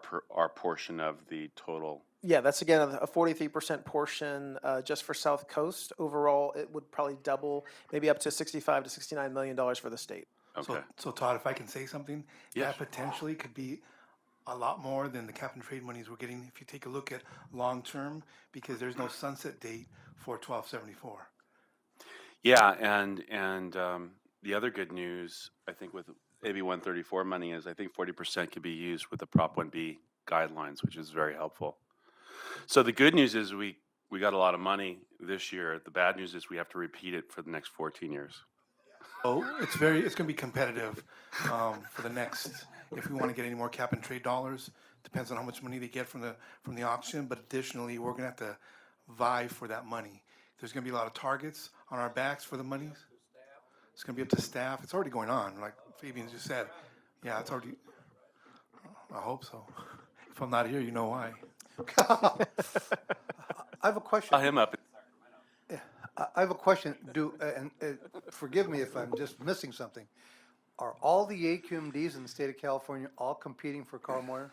S3: portion of the total.
S15: Yeah, that's again a 43% portion just for South Coast. Overall, it would probably double, maybe up to $65 to $69 million for the state.
S3: Okay.
S1: So Todd, if I can say something,
S3: Yes.
S1: that potentially could be a lot more than the cap and trade monies we're getting if you take a look at long-term, because there's no sunset date for 1274.
S3: Yeah, and the other good news, I think, with AB 134 money is I think 40% could be used with the Prop 1B guidelines, which is very helpful. So the good news is we got a lot of money this year. The bad news is we have to repeat it for the next 14 years.
S1: So it's going to be competitive for the next, if we want to get any more cap and trade dollars, depends on how much money they get from the auction, but additionally, we're going to have to vie for that money. There's going to be a lot of targets on our backs for the monies. It's going to be up to staff. It's already going on, like Fabian just said. Yeah, it's already, I hope so. If I'm not here, you know why.
S13: I have a question.
S3: Him up.
S13: I have a question. Forgive me if I'm just missing something. Are all the AQMDs in the state of California all competing for Carl Moyer?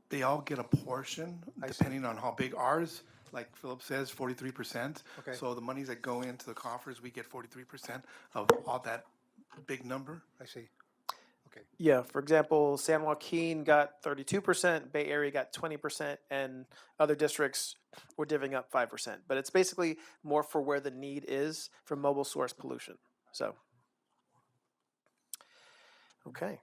S1: They all get a portion, depending on how big ours, like Philip says, 43%.
S13: Okay.
S1: So the monies that go into the coffers, we get 43% of all that big number.
S13: I see. Okay.
S15: Yeah, for example, San Joaquin got 32%, Bay Area got 20%, and other districts were divvying up 5%. But it's basically more for where the need is for mobile source pollution. So, okay.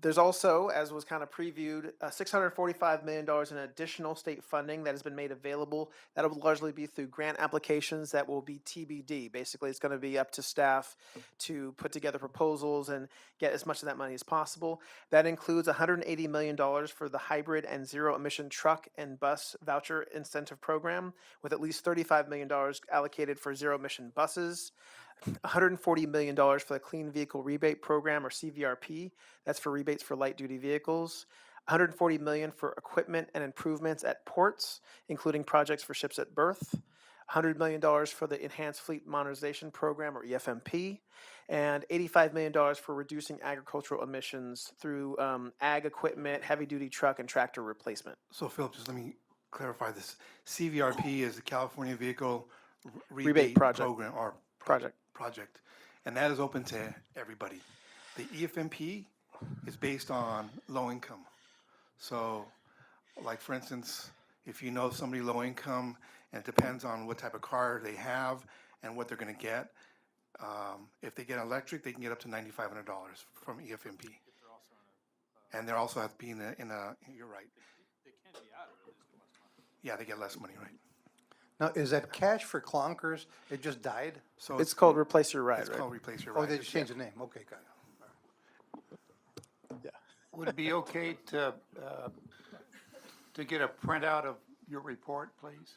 S15: There's also, as was kind of previewed, $645 million in additional state funding that has been made available. That will largely be through grant applications that will be TBD. Basically, it's going to be up to staff to put together proposals and get as much of that money as possible. That includes $180 million for the hybrid and zero emission truck and bus voucher incentive program, with at least $35 million allocated for zero emission buses. $140 million for the Clean Vehicle Rebate Program, or CVRP. That's for rebates for light-duty vehicles. $140 million for equipment and improvements at ports, including projects for ships at berth. $100 million for the Enhanced Fleet Modernization Program, or EFMP. And $85 million for reducing agricultural emissions through ag equipment, heavy-duty truck, and tractor replacement.
S1: So Philip, just let me clarify this. CVRP is the California Vehicle
S15: Rebate Project.
S1: Program, or project, and that is open to everybody. The EFMP is based on low income. So, like for instance, if you know somebody low income, and it depends on what type of car they have and what they're going to get. If they get electric, they can get up to $9,500 from EFMP. And they also have to be in a. You're right.
S5: They can be out of it.
S1: Yeah, they get less money, right?
S13: Now, is that cash for Clonkers? It just died?
S1: So
S15: It's called Replace Your Ride,
S1: It's
S15: right?
S1: called Replace Your
S13: Oh,
S1: Ride.
S13: they just changed the name. Okay, got it.
S14: Would it be okay to get a printout of your report, please?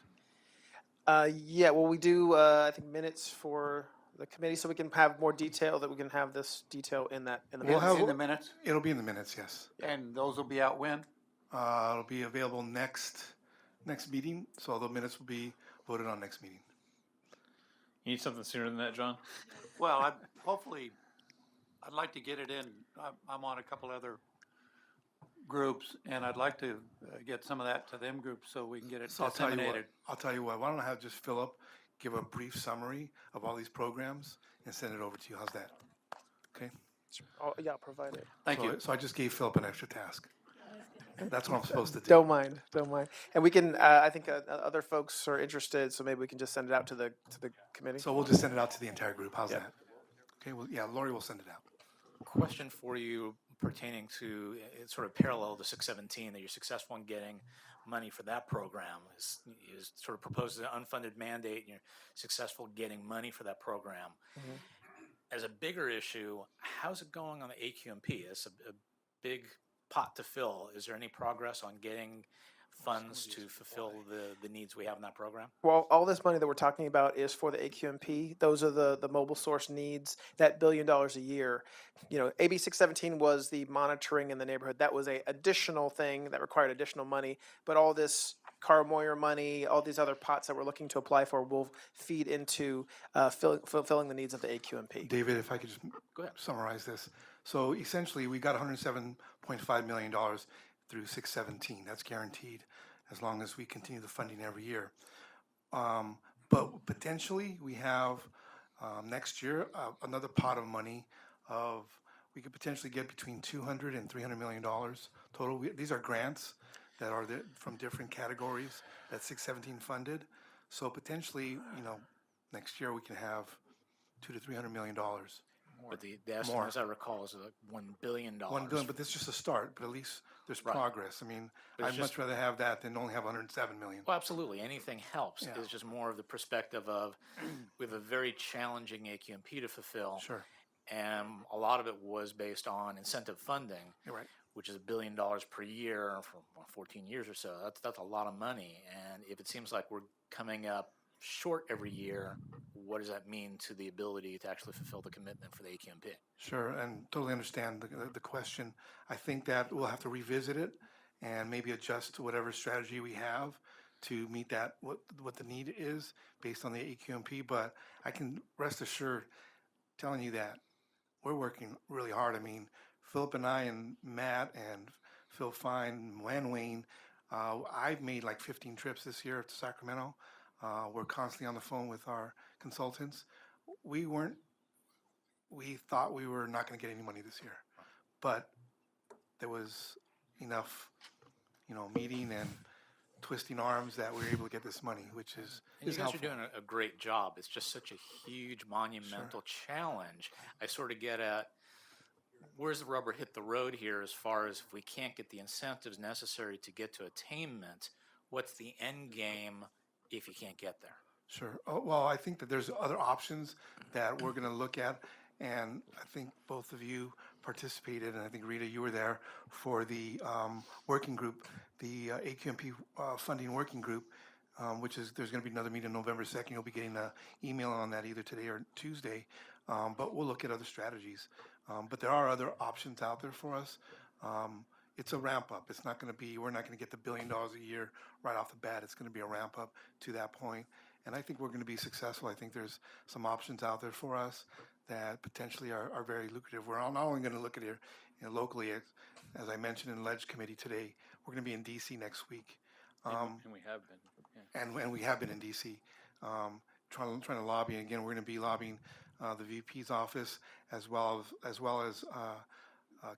S15: Yeah, well, we do, I think, minutes for the committee, so we can have more detail, that we can have this detail in the minutes.
S14: In the minutes?
S1: It'll be in the minutes, yes.
S14: And those will be out when?
S1: It'll be available next meeting, so the minutes will be voted on next meeting.
S5: You need something sooner than that, John?
S14: Well, hopefully, I'd like to get it in. I'm on a couple other groups, and I'd like to get some of that to them groups so we can get it
S1: So I'll tell
S14: disseminated.
S1: you what, why don't I have just Philip give a brief summary of all these programs and send it over to you. How's that? Okay?
S15: Yeah, I'll provide it.
S14: Thank you.
S1: So I just gave Philip an extra task. That's what I'm supposed to do.
S15: Don't mind. And we can, I think other folks are interested, so maybe we can just send it out to the committee.
S1: So we'll just send it out to the entire group. How's
S15: Yeah.
S1: that? Okay, well, yeah, Lori will send it out.
S7: Question for you pertaining to, it's sort of parallel to 617, that you're successful in getting money for that program. Is sort of proposed an unfunded mandate, and you're successful getting money for that program.
S15: Mm-hmm.
S7: As a bigger issue, how's it going on the AQMP? It's a big pot to fill. Is there any progress on getting funds to fulfill the needs we have in that program?
S15: Well, all this money that we're talking about is for the AQMP. Those are the mobile source needs, that $1 billion a year. You know, AB 617 was the monitoring in the neighborhood. That was a additional thing that required additional money. But all this Carl Moyer money, all these other pots that we're looking to apply for will feed into fulfilling the needs of the AQMP.
S1: David, if I could just
S7: Go ahead.
S1: summarize this. So essentially, we got $107.5 million through 617. That's guaranteed as long as we continue the funding every year. But potentially, we have next year another pot of money of, we could potentially get between $200 and $300 million total. These are grants that are from different categories that 617 funded. So potentially, you know, next year we can have $200 to $300 million.
S7: But the estimate, as I recall, is $1 billion.
S1: $1 billion, but this is just a start. But at least there's
S7: Right.
S1: progress. I mean,
S7: But it's
S1: I'd much rather have that than only have 107 million.
S7: Well, absolutely. Anything helps.
S1: Yeah.
S7: It's just more of the perspective of we have a very challenging AQMP to fulfill.
S1: Sure.
S7: And a lot of it was based on incentive funding,
S1: You're right.
S7: which is $1 billion per year for 14 years or so. That's a lot of money. And if it seems like we're coming up short every year, what does that mean to the ability to actually fulfill the commitment for the AQMP?
S1: Sure, and totally understand the question. I think that we'll have to revisit it and maybe adjust to whatever strategy we have to meet that, what the need is based on the AQMP. But I can rest assured telling you that we're working really hard. I mean, Philip and I and Matt and Phil Fine and Wayne, I've made like 15 trips this year to Sacramento. We're constantly on the phone with our consultants. We thought we were not going to get any money this year, but there was enough, you know, meeting and twisting arms that we were able to get this money, which is
S7: And you guys
S1: helpful.
S7: are doing a great job. It's just such a huge, monumental challenge. I sort of get at where's the rubber hit the road here as far as if we can't get the incentives necessary to get to attainment, what's the end game if you can't get there?
S1: Sure. Oh, well, I think that there's other options that we're going to look at, and I think both of you participated, and I think Rita, you were there for the working group, the AQMP funding working group, which is, there's going to be another meeting November 2nd. You'll be getting an email on that either today or Tuesday, but we'll look at other strategies. But there are other options out there for us. It's a ramp up. It's not going to be, we're not going to get the $1 billion a year right off the bat. It's going to be a ramp up to that point. And I think we're going to be successful. I think there's some options out there for us that potentially are very lucrative. We're not only going to look at it, you know, locally, as I mentioned in Ledge Committee today, we're going to be in D.C. next week.
S5: And we have been. Yeah.
S1: And we have been in D.C. Trying to lobby. And again, we're going to be lobbying the VP's office as well as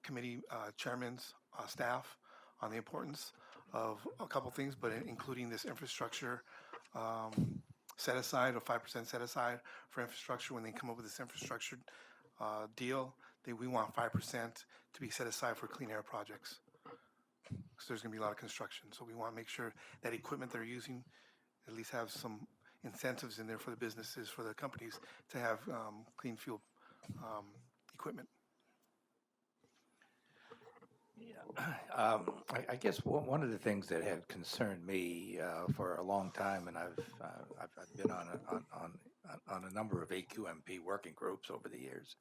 S1: committee chairman's staff on the importance of a couple things, but including this infrastructure set aside, or 5% set aside for infrastructure. When they come up with this infrastructure deal, we want 5% to be set aside for clean air projects, because there's going to be a lot of construction. So we want to make sure that equipment they're using at least have some incentives in there for the businesses, for the companies to have clean fuel equipment.
S8: Yeah. I guess one of the things that had concerned me for a long time, and I've been on a number of AQMP working groups over the years,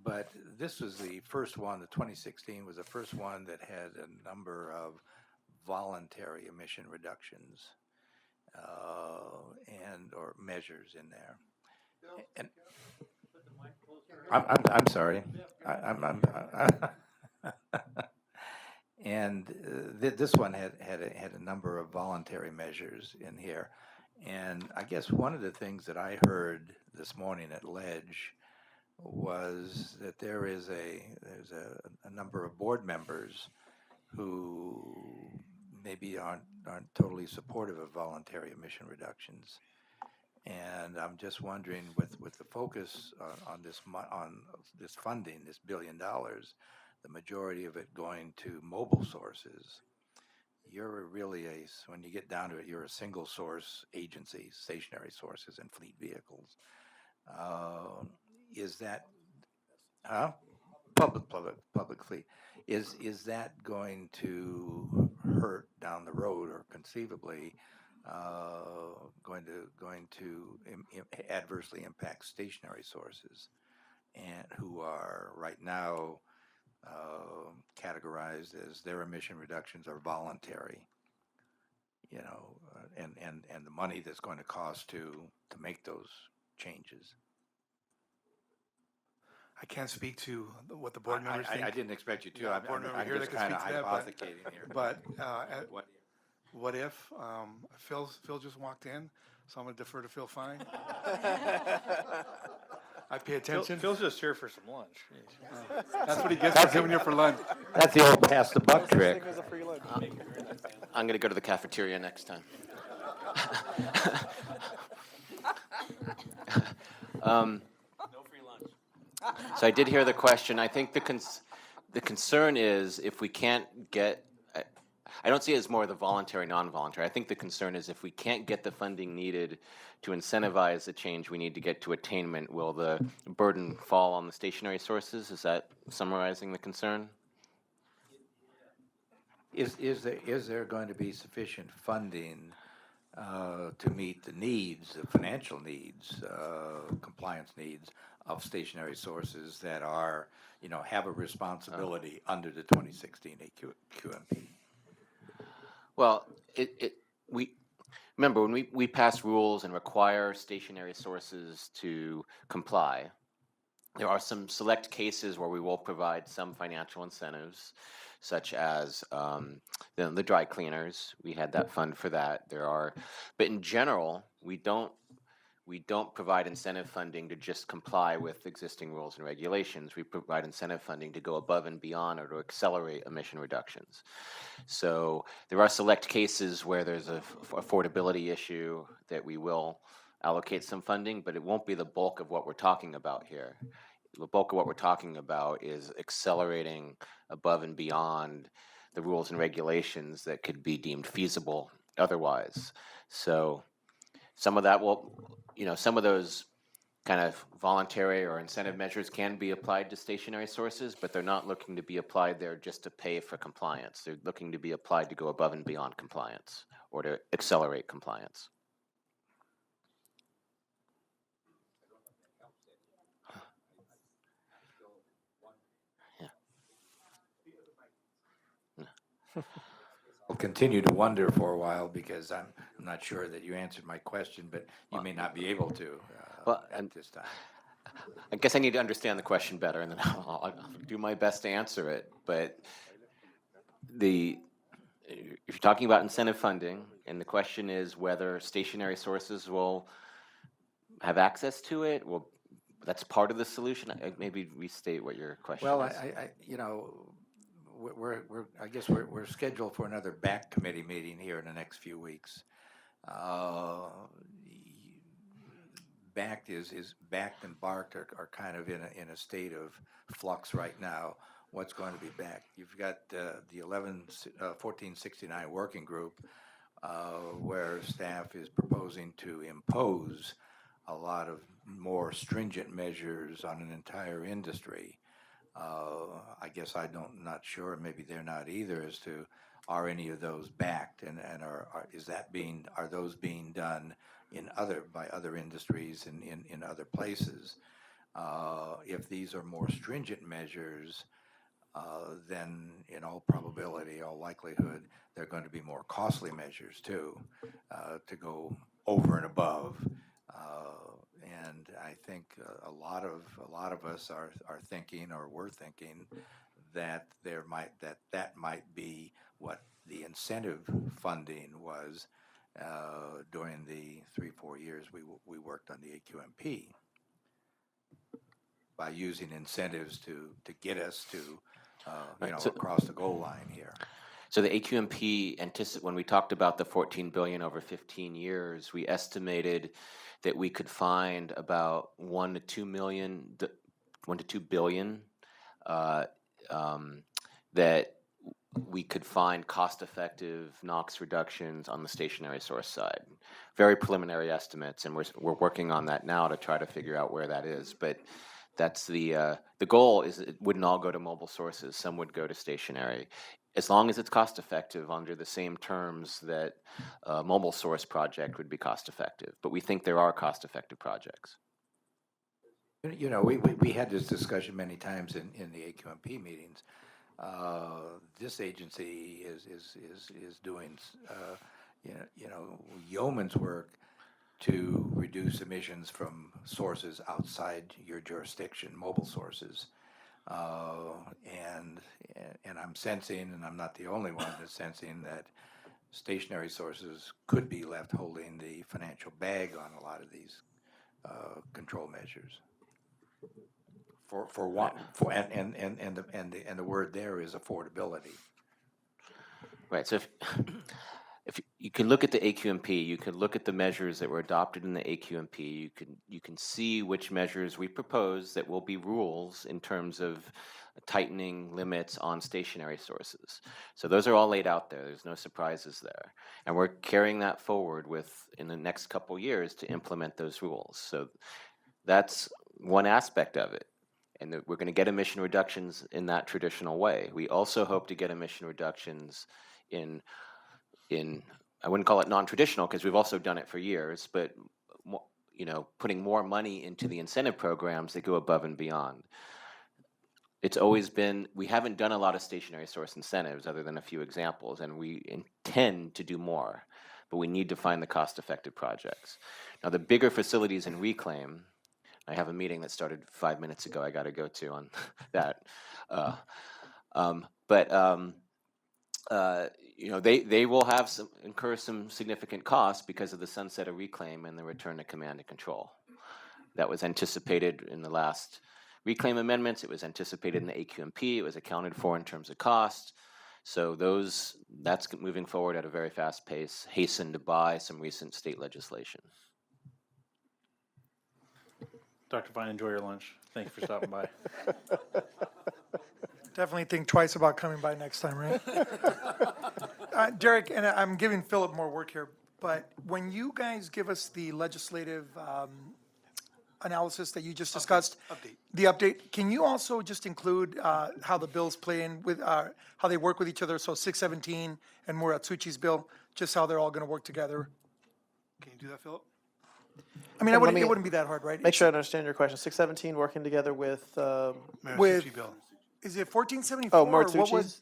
S8: but this was the first one. The 2016 was the first one that had a number of voluntary emission reductions and or measures in there. And I'm sorry. And this one had a number of voluntary measures in here, and I guess one of the things that I heard this morning at Ledge was that there's a number of board members who maybe aren't totally supportive of voluntary emission reductions, and I'm just wondering, with the focus on this funding, this $1 billion. The majority of it going to mobile sources, you're really when you get down to it, you're a single source agency, stationary sources and fleet vehicles. Is that public fleet? Is that going to hurt down the road, or conceivably going to adversely impact stationary sources, and who are right now categorized as their emission reductions are voluntary. You know, and the money that's going to cost to make those changes.
S1: I can't speak to what the board members think.
S8: I didn't expect you to.
S1: Yeah,
S8: I'm,
S1: board member
S8: I'm
S1: here
S8: just
S1: that can
S8: kind of
S1: speak to that,
S8: hypothecating here.
S1: But
S8: What-
S1: what if Phil just walked in, so I'm going to defer to Phil Fine. I pay attention.
S5: Phil's just here for some lunch.
S1: That's what he gets for coming here for lunch.
S8: That's the old pass the buck trick.
S16: I'm going to go to the cafeteria next time. So I did hear the question. I think the concern is if we can't get, I don't see it as more the voluntary, non-voluntary. I think the concern is if we can't get the funding needed to incentivize the change we need to get to attainment, will the burden fall on the stationary sources? Is that summarizing the concern?
S8: Is there going to be sufficient funding to meet the needs, the financial needs, compliance needs of stationary sources that are, you know, have a responsibility under the 2016 AQMP?
S16: Well, we remember when we pass rules and require stationary sources to comply, there are some select cases where we will provide some financial incentives, such as the dry cleaners. We had that fund for that. But in general, we don't provide incentive funding to just comply with existing rules and regulations. We provide incentive funding to go above and beyond or to accelerate emission reductions. So there are select cases where there's an affordability issue that we will allocate some funding, but it won't be the bulk of what we're talking about here. The bulk of what we're talking about is accelerating above and beyond the rules and regulations that could be deemed feasible otherwise. So some of that some of those kind of voluntary or incentive measures can be applied to stationary sources, but they're not looking to be applied there just to pay for compliance. They're looking to be applied to go above and beyond compliance or to accelerate compliance.
S8: I'll continue to wonder for a while because I'm not sure that you answered my question, but you may not be able to at this time.
S16: I guess I need to understand the question better, and then I'll do my best to answer it. But if you're talking about incentive funding, and the question is whether stationary sources will have access to it, well, that's part of the solution. Maybe restate what your question
S8: Well,
S16: is.
S8: I guess we're scheduled for another BAC committee meeting here in the next few weeks. BACT and BART are kind of in a state of flux right now. What's going to be BACT? You've got the 1469 working group where staff is proposing to impose a lot of more stringent measures on an entire industry. I guess not sure, maybe they're not either, as to are any of those backed, and are those being done by other industries in other places? If these are more stringent measures, then in all probability, all likelihood, they're going to be more costly measures too, to go over and above. And I think a lot of us are thinking, or were thinking, that that might be what the incentive funding was during the 3-4 years we worked on the AQMP, by using incentives to get us to across the goal line here.
S16: So the AQMP, when we talked about the $14 billion over 15 years, we estimated that we could find about $1 to $2 billion that we could find cost-effective NOx reductions on the stationary source side. Very preliminary estimates, and we're working on that now to try to figure out where that is. But That's the goal is it wouldn't all go to mobile sources. Some would go to stationary, as long as it's cost effective under the same terms that a mobile source project would be cost effective. But we think there are cost effective projects.
S8: You know, we had this discussion many times in the AQMP meetings. This agency is doing, yeoman's work to reduce emissions from sources outside your jurisdiction, mobile sources. And I'm sensing, and I'm not the only one that's sensing, that stationary sources could be left holding the financial bag on a lot of these control measures. And the word there is affordability.
S16: Right. So if you can look at the AQMP, you can look at the measures that were adopted in the AQMP. You can see which measures we propose that will be rules in terms of tightening limits on stationary sources. So those are all laid out there. There's no surprises there, and we're carrying that forward in the next couple years to implement those rules. So that's one aspect of it. And we're going to get emission reductions in that traditional way. We also hope to get emission reductions in I wouldn't call it non-traditional because we've also done it for years, but putting more money into the incentive programs that go above and beyond. It's always been, we haven't done a lot of stationary source incentives other than a few examples, and we intend to do more, but we need to find the cost-effective projects. Now, the bigger facilities in reclaim, I have a meeting that started 5 minutes ago I got to go to on that. They will have incur some significant costs because of the sunset of reclaim and the return to command and control. That was anticipated in the last reclaim amendments. It was anticipated in the AQMP. It was accounted for in terms of cost. So that's moving forward at a very fast pace, hastened by some recent state legislation.
S5: Dr. Vine, enjoy your lunch. Thank you for stopping by.
S11: Definitely think twice about coming by next time, right? Derek, and I'm giving Philip more work here, but when you guys give us the legislative analysis that you just discussed, the update, can you also just include how the bills play in with, how they work with each other? So 617 and Muratsuchi's bill, just how they're all going to work together.
S1: Can you do that, Philip?
S11: I mean, it wouldn't be that hard, right?
S15: Make sure I understand your question. 617 working together with
S1: Marisucci bill.
S11: Is it 1474?
S15: Oh,
S11: or what
S15: Marisucci's?
S11: was?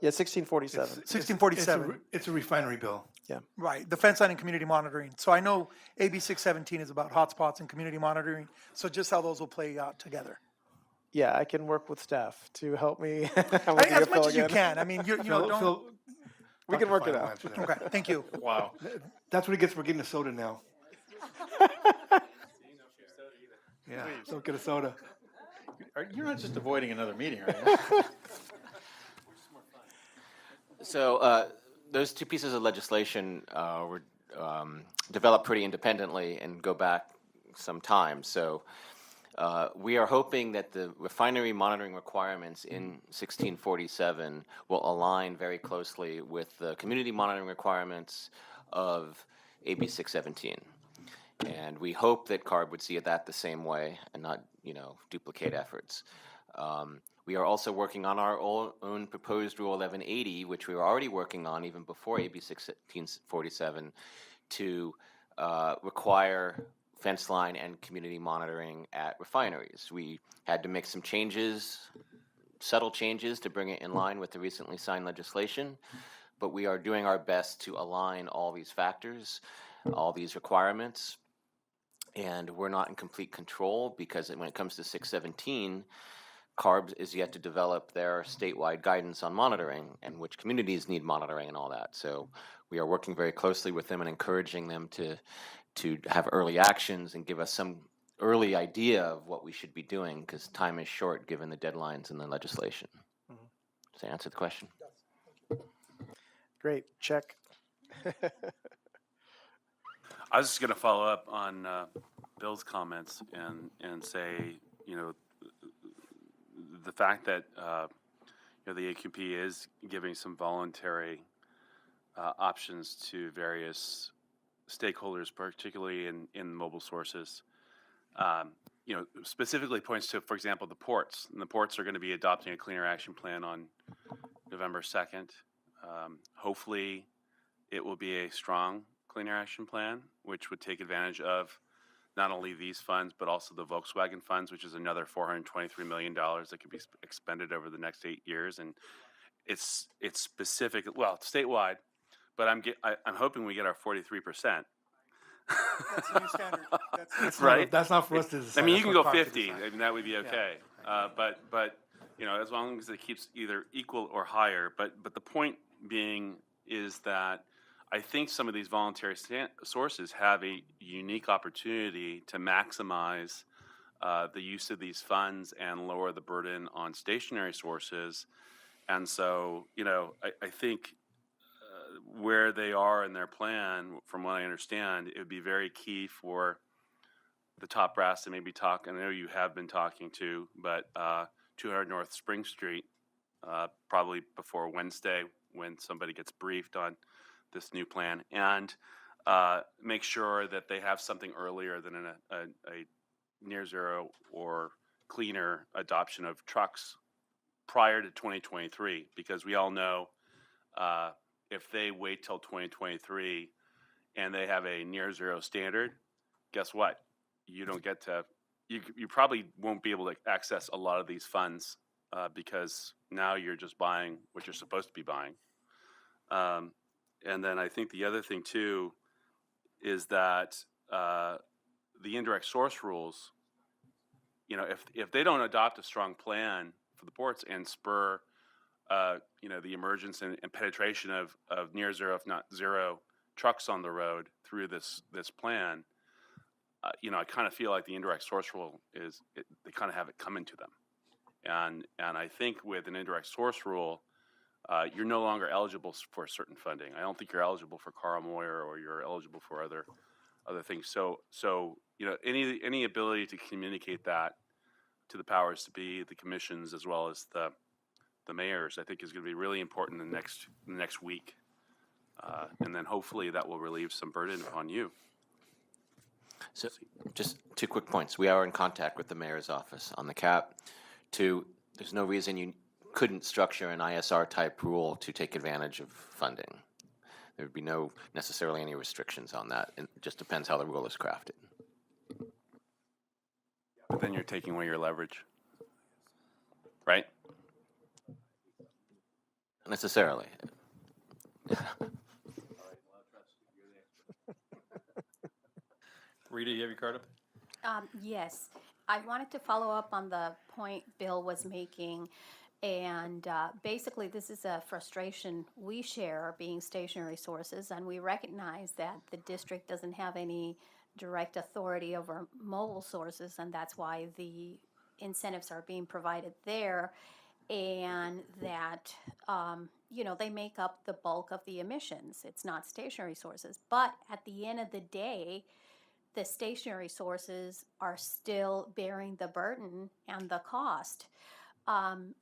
S15: Yeah, 1647.
S11: 1647.
S1: It's a refinery bill.
S15: Yeah.
S11: Right, the fence line and community monitoring. So I know AB 617 is about hotspots and community monitoring. So just how those will play out together.
S15: Yeah, I can work with staff to help me.
S11: As much as you can. I mean, you know, don't.
S15: We can work it out.
S11: Okay, thank you.
S5: Wow.
S1: That's what he gets for getting a soda now. Yeah, don't get a soda.
S5: You're not just avoiding another meeting, are you?
S16: So those two pieces of legislation were developed pretty independently and go back some time. So we are hoping that the refinery monitoring requirements in 1647 will align very closely with the community monitoring requirements of AB 617. And we hope that CARB would see that the same way and not, duplicate efforts. We are also working on our own proposed Rule 1180, which we were already working on even before AB 1647, to require fence line and community monitoring at refineries. We had to make some changes, subtle changes, to bring it in line with the recently signed legislation, but we are doing our best to align all these factors, all these requirements, and we're not in complete control because when it comes to 617, CARB is yet to develop their statewide guidance on monitoring and which communities need monitoring and all that. So we are working very closely with them and encouraging them to have early actions and give us some early idea of what we should be doing because time is short given the deadlines in the legislation. Does that answer the question?
S15: Great, check.
S3: I was just going to follow up on Bill's comments and say, the fact that the AQP is giving some voluntary options to various stakeholders, particularly in mobile sources, specifically points to, for example, the ports. And the ports are going to be adopting a cleaner action plan on November 2nd. Hopefully, it will be a strong cleaner action plan, which would take advantage of not only these funds, but also the Volkswagen funds, which is another $423 million that could be expended over the next 8 years. And it's specific, well, statewide, but I'm hoping we get our 43%.
S1: That's the new standard. That's
S3: Right?
S13: That's not for us to
S3: I
S13: decide.
S3: mean, you
S13: That's
S3: can
S13: for
S3: go
S13: CART to
S3: 50.
S13: decide.
S3: I mean, that would be okay. But as long as it keeps either equal or higher. But the point being is that I think some of these voluntary sources have a unique opportunity to maximize the use of these funds and lower the burden on stationary sources. And so, I think where they are in their plan, from what I understand, it would be very key for the top brass to maybe talk. I know you have been talking to, but 200 North Spring Street, probably before Wednesday when somebody gets briefed on this new plan, and make sure that they have something earlier than a near zero or cleaner adoption of trucks prior to 2023, because we all know if they wait till 2023 and they have a near zero standard, guess what? You don't get to, you probably won't be able to access a lot of these funds because now you're just buying what you're supposed to be buying. And then I think the other thing too is that the indirect source rules, if they don't adopt a strong plan for the ports and spur the emergence and penetration of near zero, if not zero, trucks on the road through this plan, I kind of feel like the indirect source rule they kind of have it coming to them. And I think with an indirect source rule, you're no longer eligible for certain funding. I don't think you're eligible for Carl Moyer or you're eligible for other things. So any ability to communicate that to the powers to be, the commissions, as well as the mayors, I think is going to be really important in the next week. And then hopefully that will relieve some burden on you.
S16: So just 2 quick points. We are in contact with the mayor's office on the cap. 2, there's no reason you couldn't structure an ISR type rule to take advantage of funding. There would be no necessarily any restrictions on that. It just depends how the rule is crafted.
S3: But then you're taking away your leverage, right?
S16: Not necessarily.
S5: Rita, you have your card up?
S6: Yes, I wanted to follow up on the point Bill was making. And basically, this is a frustration we share, being stationary sources, and we recognize that the district doesn't have any direct authority over mobile sources, and that's why the incentives are being provided there, and that, they make up the bulk of the emissions. It's not stationary sources. But at the end of the day, the stationary sources are still bearing the burden and the cost. To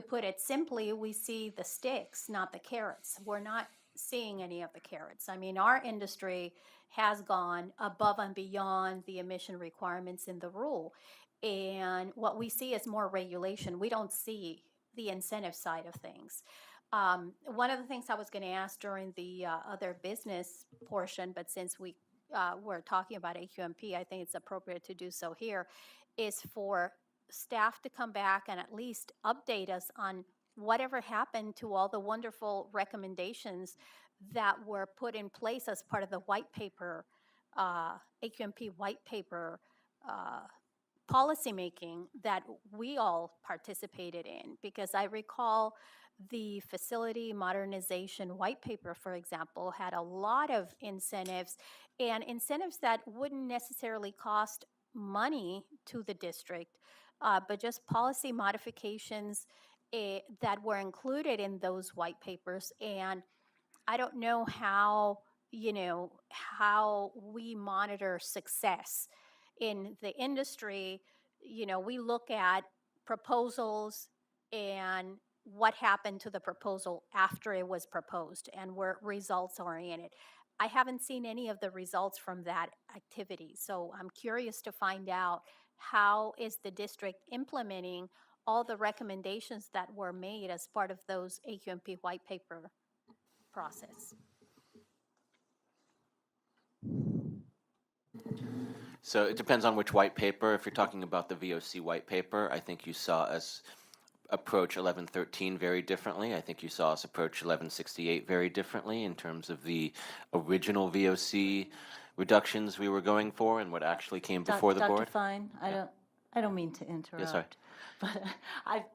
S6: put it simply, we see the sticks, not the carrots. We're not seeing any of the carrots. I mean, our industry has gone above and beyond the emission requirements in the rule. And what we see is more regulation. We don't see the incentive side of things. One of the things I was going to ask during the other business portion, but since we were talking about AQMP, I think it's appropriate to do so here, is for staff to come back and at least update us on whatever happened to all the wonderful recommendations that were put in place as part of the white paper, AQMP white paper policymaking that we all participated in. Because I recall the facility modernization white paper, for example, had a lot of incentives, and incentives that wouldn't necessarily cost money to the district, but just policy modifications that were included in those white papers. And I don't know how we monitor success in the industry. We look at proposals and what happened to the proposal after it was proposed, and we're results oriented. I haven't seen any of the results from that activity. So I'm curious to find out how is the district implementing all the recommendations that were made as part of those AQMP white paper process.
S16: So it depends on which white paper. If you're talking about the VOC white paper, I think you saw us approach 1113 very differently. I think you saw us approach 1168 very differently in terms of the original VOC reductions we were going for and what actually came before the
S9: Dr.
S16: board.
S9: Fine, I don't mean to interrupt.
S16: sorry.
S9: But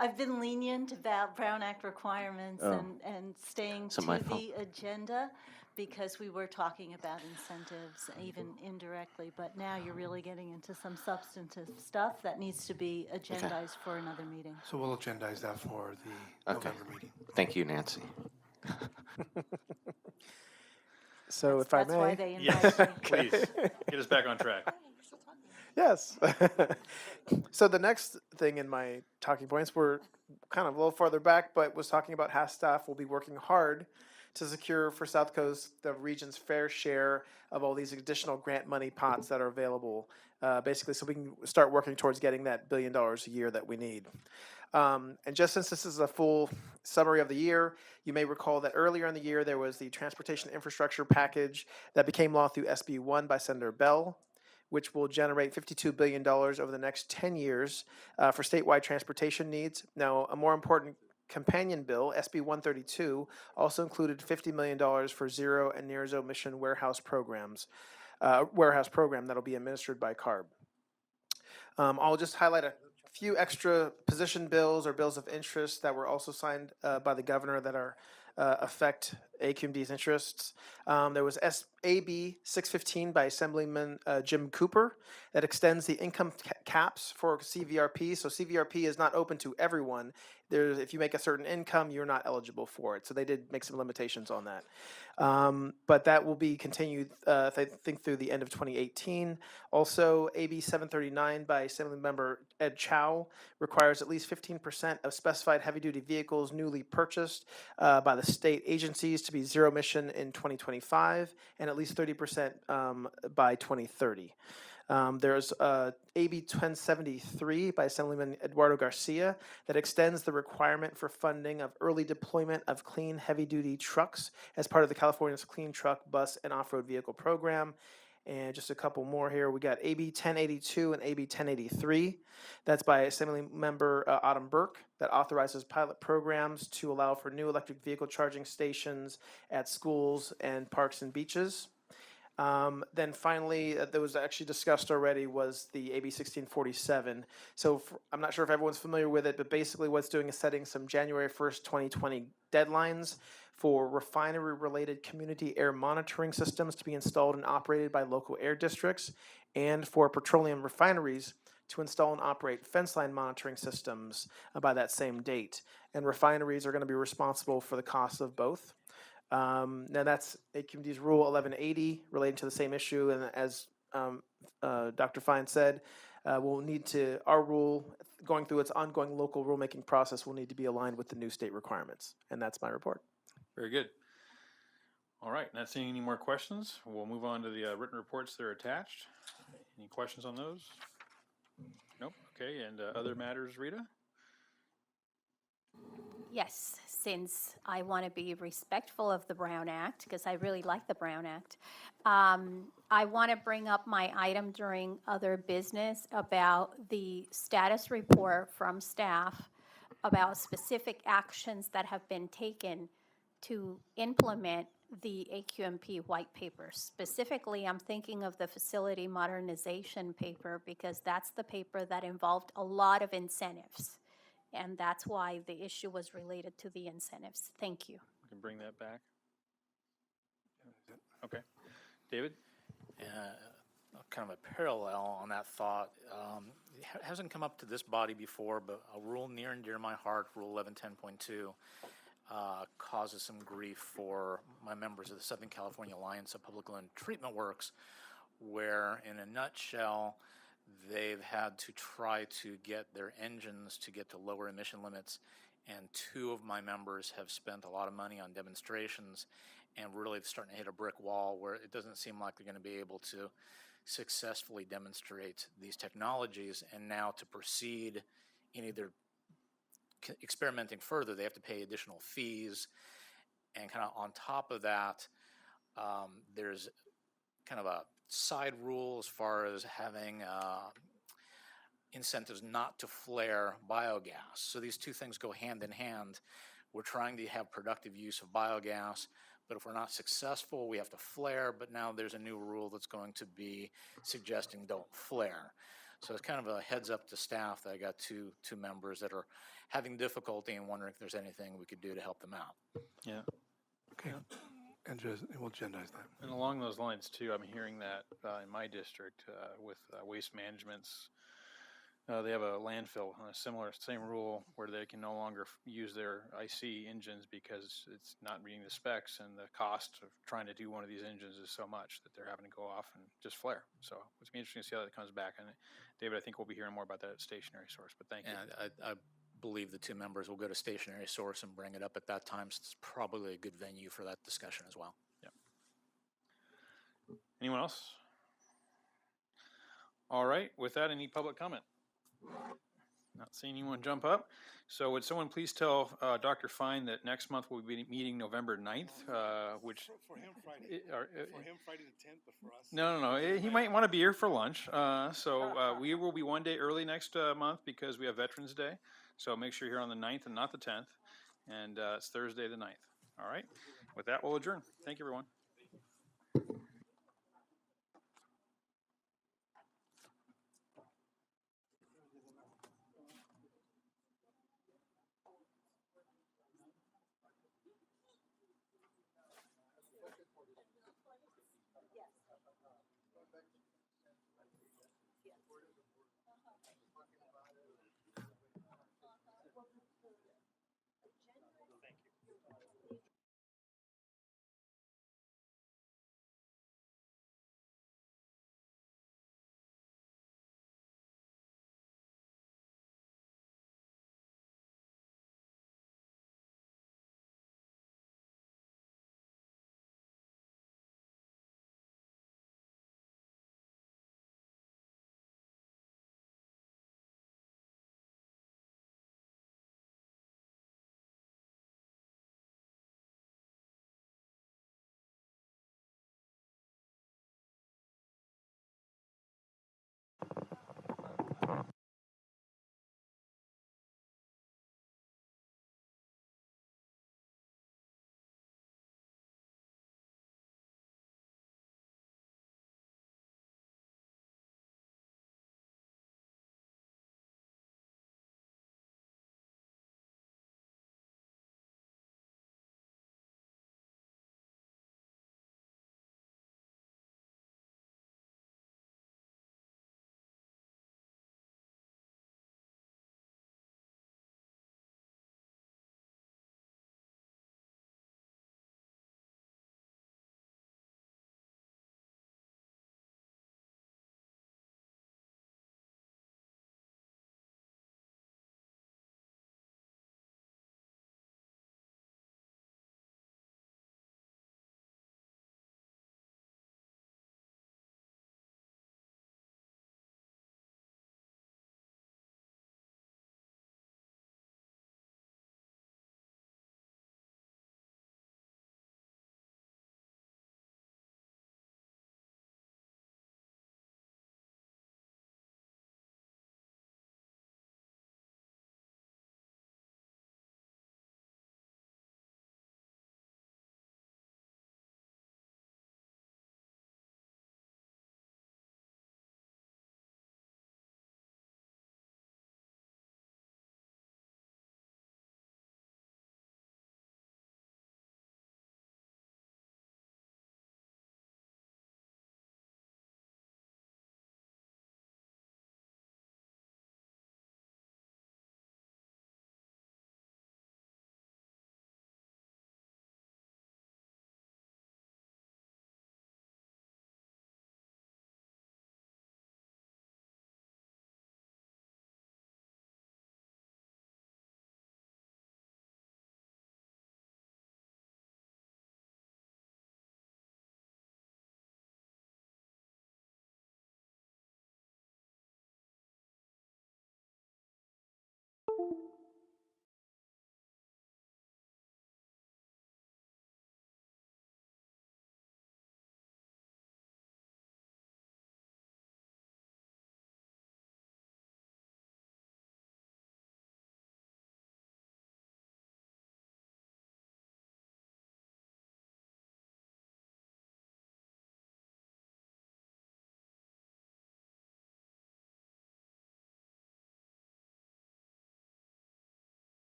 S9: I've been lenient about Brown Act requirements and staying
S16: So
S9: to
S16: my fault.
S9: the agenda because we were talking about incentives even indirectly, but now you're really getting into some substantive stuff that needs to be agendized for another meeting.
S1: So we'll agendize that for the
S16: Okay.
S1: November meeting.
S16: Thank you, Nancy.
S15: So if
S9: That's
S15: I may.
S9: why they
S5: Yes,
S9: invite me.
S5: please, get us back on track.
S15: Yes. So the next thing in my talking points were kind of a little farther back, but was talking about how staff will be working hard to secure for South Coast the region's fair share of all these additional grant money pots that are available, basically so we can start working towards getting that $1 billion a year that we need. And just since this is a full summary of the year, you may recall that earlier in the year there was the transportation infrastructure package that became law through SB 1 by Senator Bell, which will generate $52 billion over the next 10 years for statewide transportation needs. Now, a more important companion bill, SB 132, also included $50 million for zero and near zero emission warehouse program that'll be administered by CARB. I'll just highlight a few extra position bills or bills of interest that were also signed by the governor that are affect AQMD's interests. There was AB 615 by Assemblyman Jim Cooper that extends the income caps for CVRP. So CVRP is not open to everyone. If you make a certain income, you're not eligible for it. So they did make some limitations on that. But that will be continued, I think, through the end of 2018. Also, AB 739 by Assemblymember Ed Chow requires at least 15% of specified heavy-duty vehicles newly purchased by the state agencies to be zero emission in 2025 and at least 30% by 2030. There's AB 1073 by Assemblyman Eduardo Garcia that extends the requirement for funding of early deployment of clean heavy-duty trucks as part of the California's Clean Truck, Bus, and Off-Road Vehicle Program. And just a couple more here. We got AB 1082 and AB 1083. That's by Assemblymember Autumn Burke that authorizes pilot programs to allow for new electric vehicle charging stations at schools and parks and beaches. Then finally, that was actually discussed already, was the AB 1647. So I'm not sure if everyone's familiar with it, but basically what it's doing is setting some January 1st, 2020 deadlines for refinery-related community air monitoring systems to be installed and operated by local air districts, and for petroleum refineries to install and operate fence line monitoring systems by that same date. And refineries are going to be responsible for the cost of both. Now that's AQMD's Rule 1180 relating to the same issue, and as Dr. Fine said, we'll need to, our rule, going through its ongoing local rulemaking process, will need to be aligned with the new state requirements. And that's my report.
S5: Very good. All right, not seeing any more questions, we'll move on to the written reports that are attached. Any questions on those? Nope, okay, and other matters, Rita?
S6: Yes, since I want to be respectful of the Brown Act, because I really like the Brown Act, I want to bring up my item during other business about the status report from staff about specific actions that have been taken to implement the AQMP white paper. Specifically, I'm thinking of the facility modernization paper because that's the paper that involved a lot of incentives. And that's why the issue was related to the incentives. Thank you.
S5: We can bring that back. Okay. David?
S7: Kind of a parallel on that thought. It hasn't come up to this body before, but a rule near and dear to my heart, Rule 1110.2, causes some grief for my members of the Southern California Alliance of Public Land Treatment Works, where, in a nutshell, they've had to try to get their engines to get to lower emission limits, and two of my members have spent a lot of money on demonstrations, and really starting to hit a brick wall where it doesn't seem like they're going to be able to successfully demonstrate these technologies. And now to proceed in either experimenting further, they have to pay additional fees. And kind of on top of that, there's kind of a side rule as far as having incentives not to flare biogas. So these two things go hand in hand. We're trying to have productive use of biogas, but if we're not successful, we have to flare. But now there's a new rule that's going to be suggesting don't flare. So it's kind of a heads up to staff that I got two members that are having difficulty and wondering if there's anything we could do to help them out.
S5: Yeah.
S1: Okay. And we'll agendize that.
S5: And along those lines too, I'm hearing that in my district with waste management's, they have a landfill on a same rule where they can no longer use their IC engines because it's not meeting the specs, and the cost of trying to do one of these engines is so much that they're having to go off and just flare. So it's be interesting to see how that comes back. And David, I think we'll be hearing more about that at Stationary Source, but thank you.
S7: And I believe the two members will go to Stationary Source and bring it up at that time. So it's probably a good venue for that discussion as well.
S5: Yeah. Anyone else? All right, with that, any public comment? Not seeing anyone jump up. So would someone please tell Dr. Fine that next month we'll be meeting November 9th, which...
S1: For him, Friday. For him, Friday the 10th, but for us...
S5: No. He might want to be here for lunch. We will be one day early next month because we have Veterans Day. So make sure you're here on the 9th and not the 10th. And it's Thursday the 9th. All right. With that, we'll adjourn. Thank you, everyone.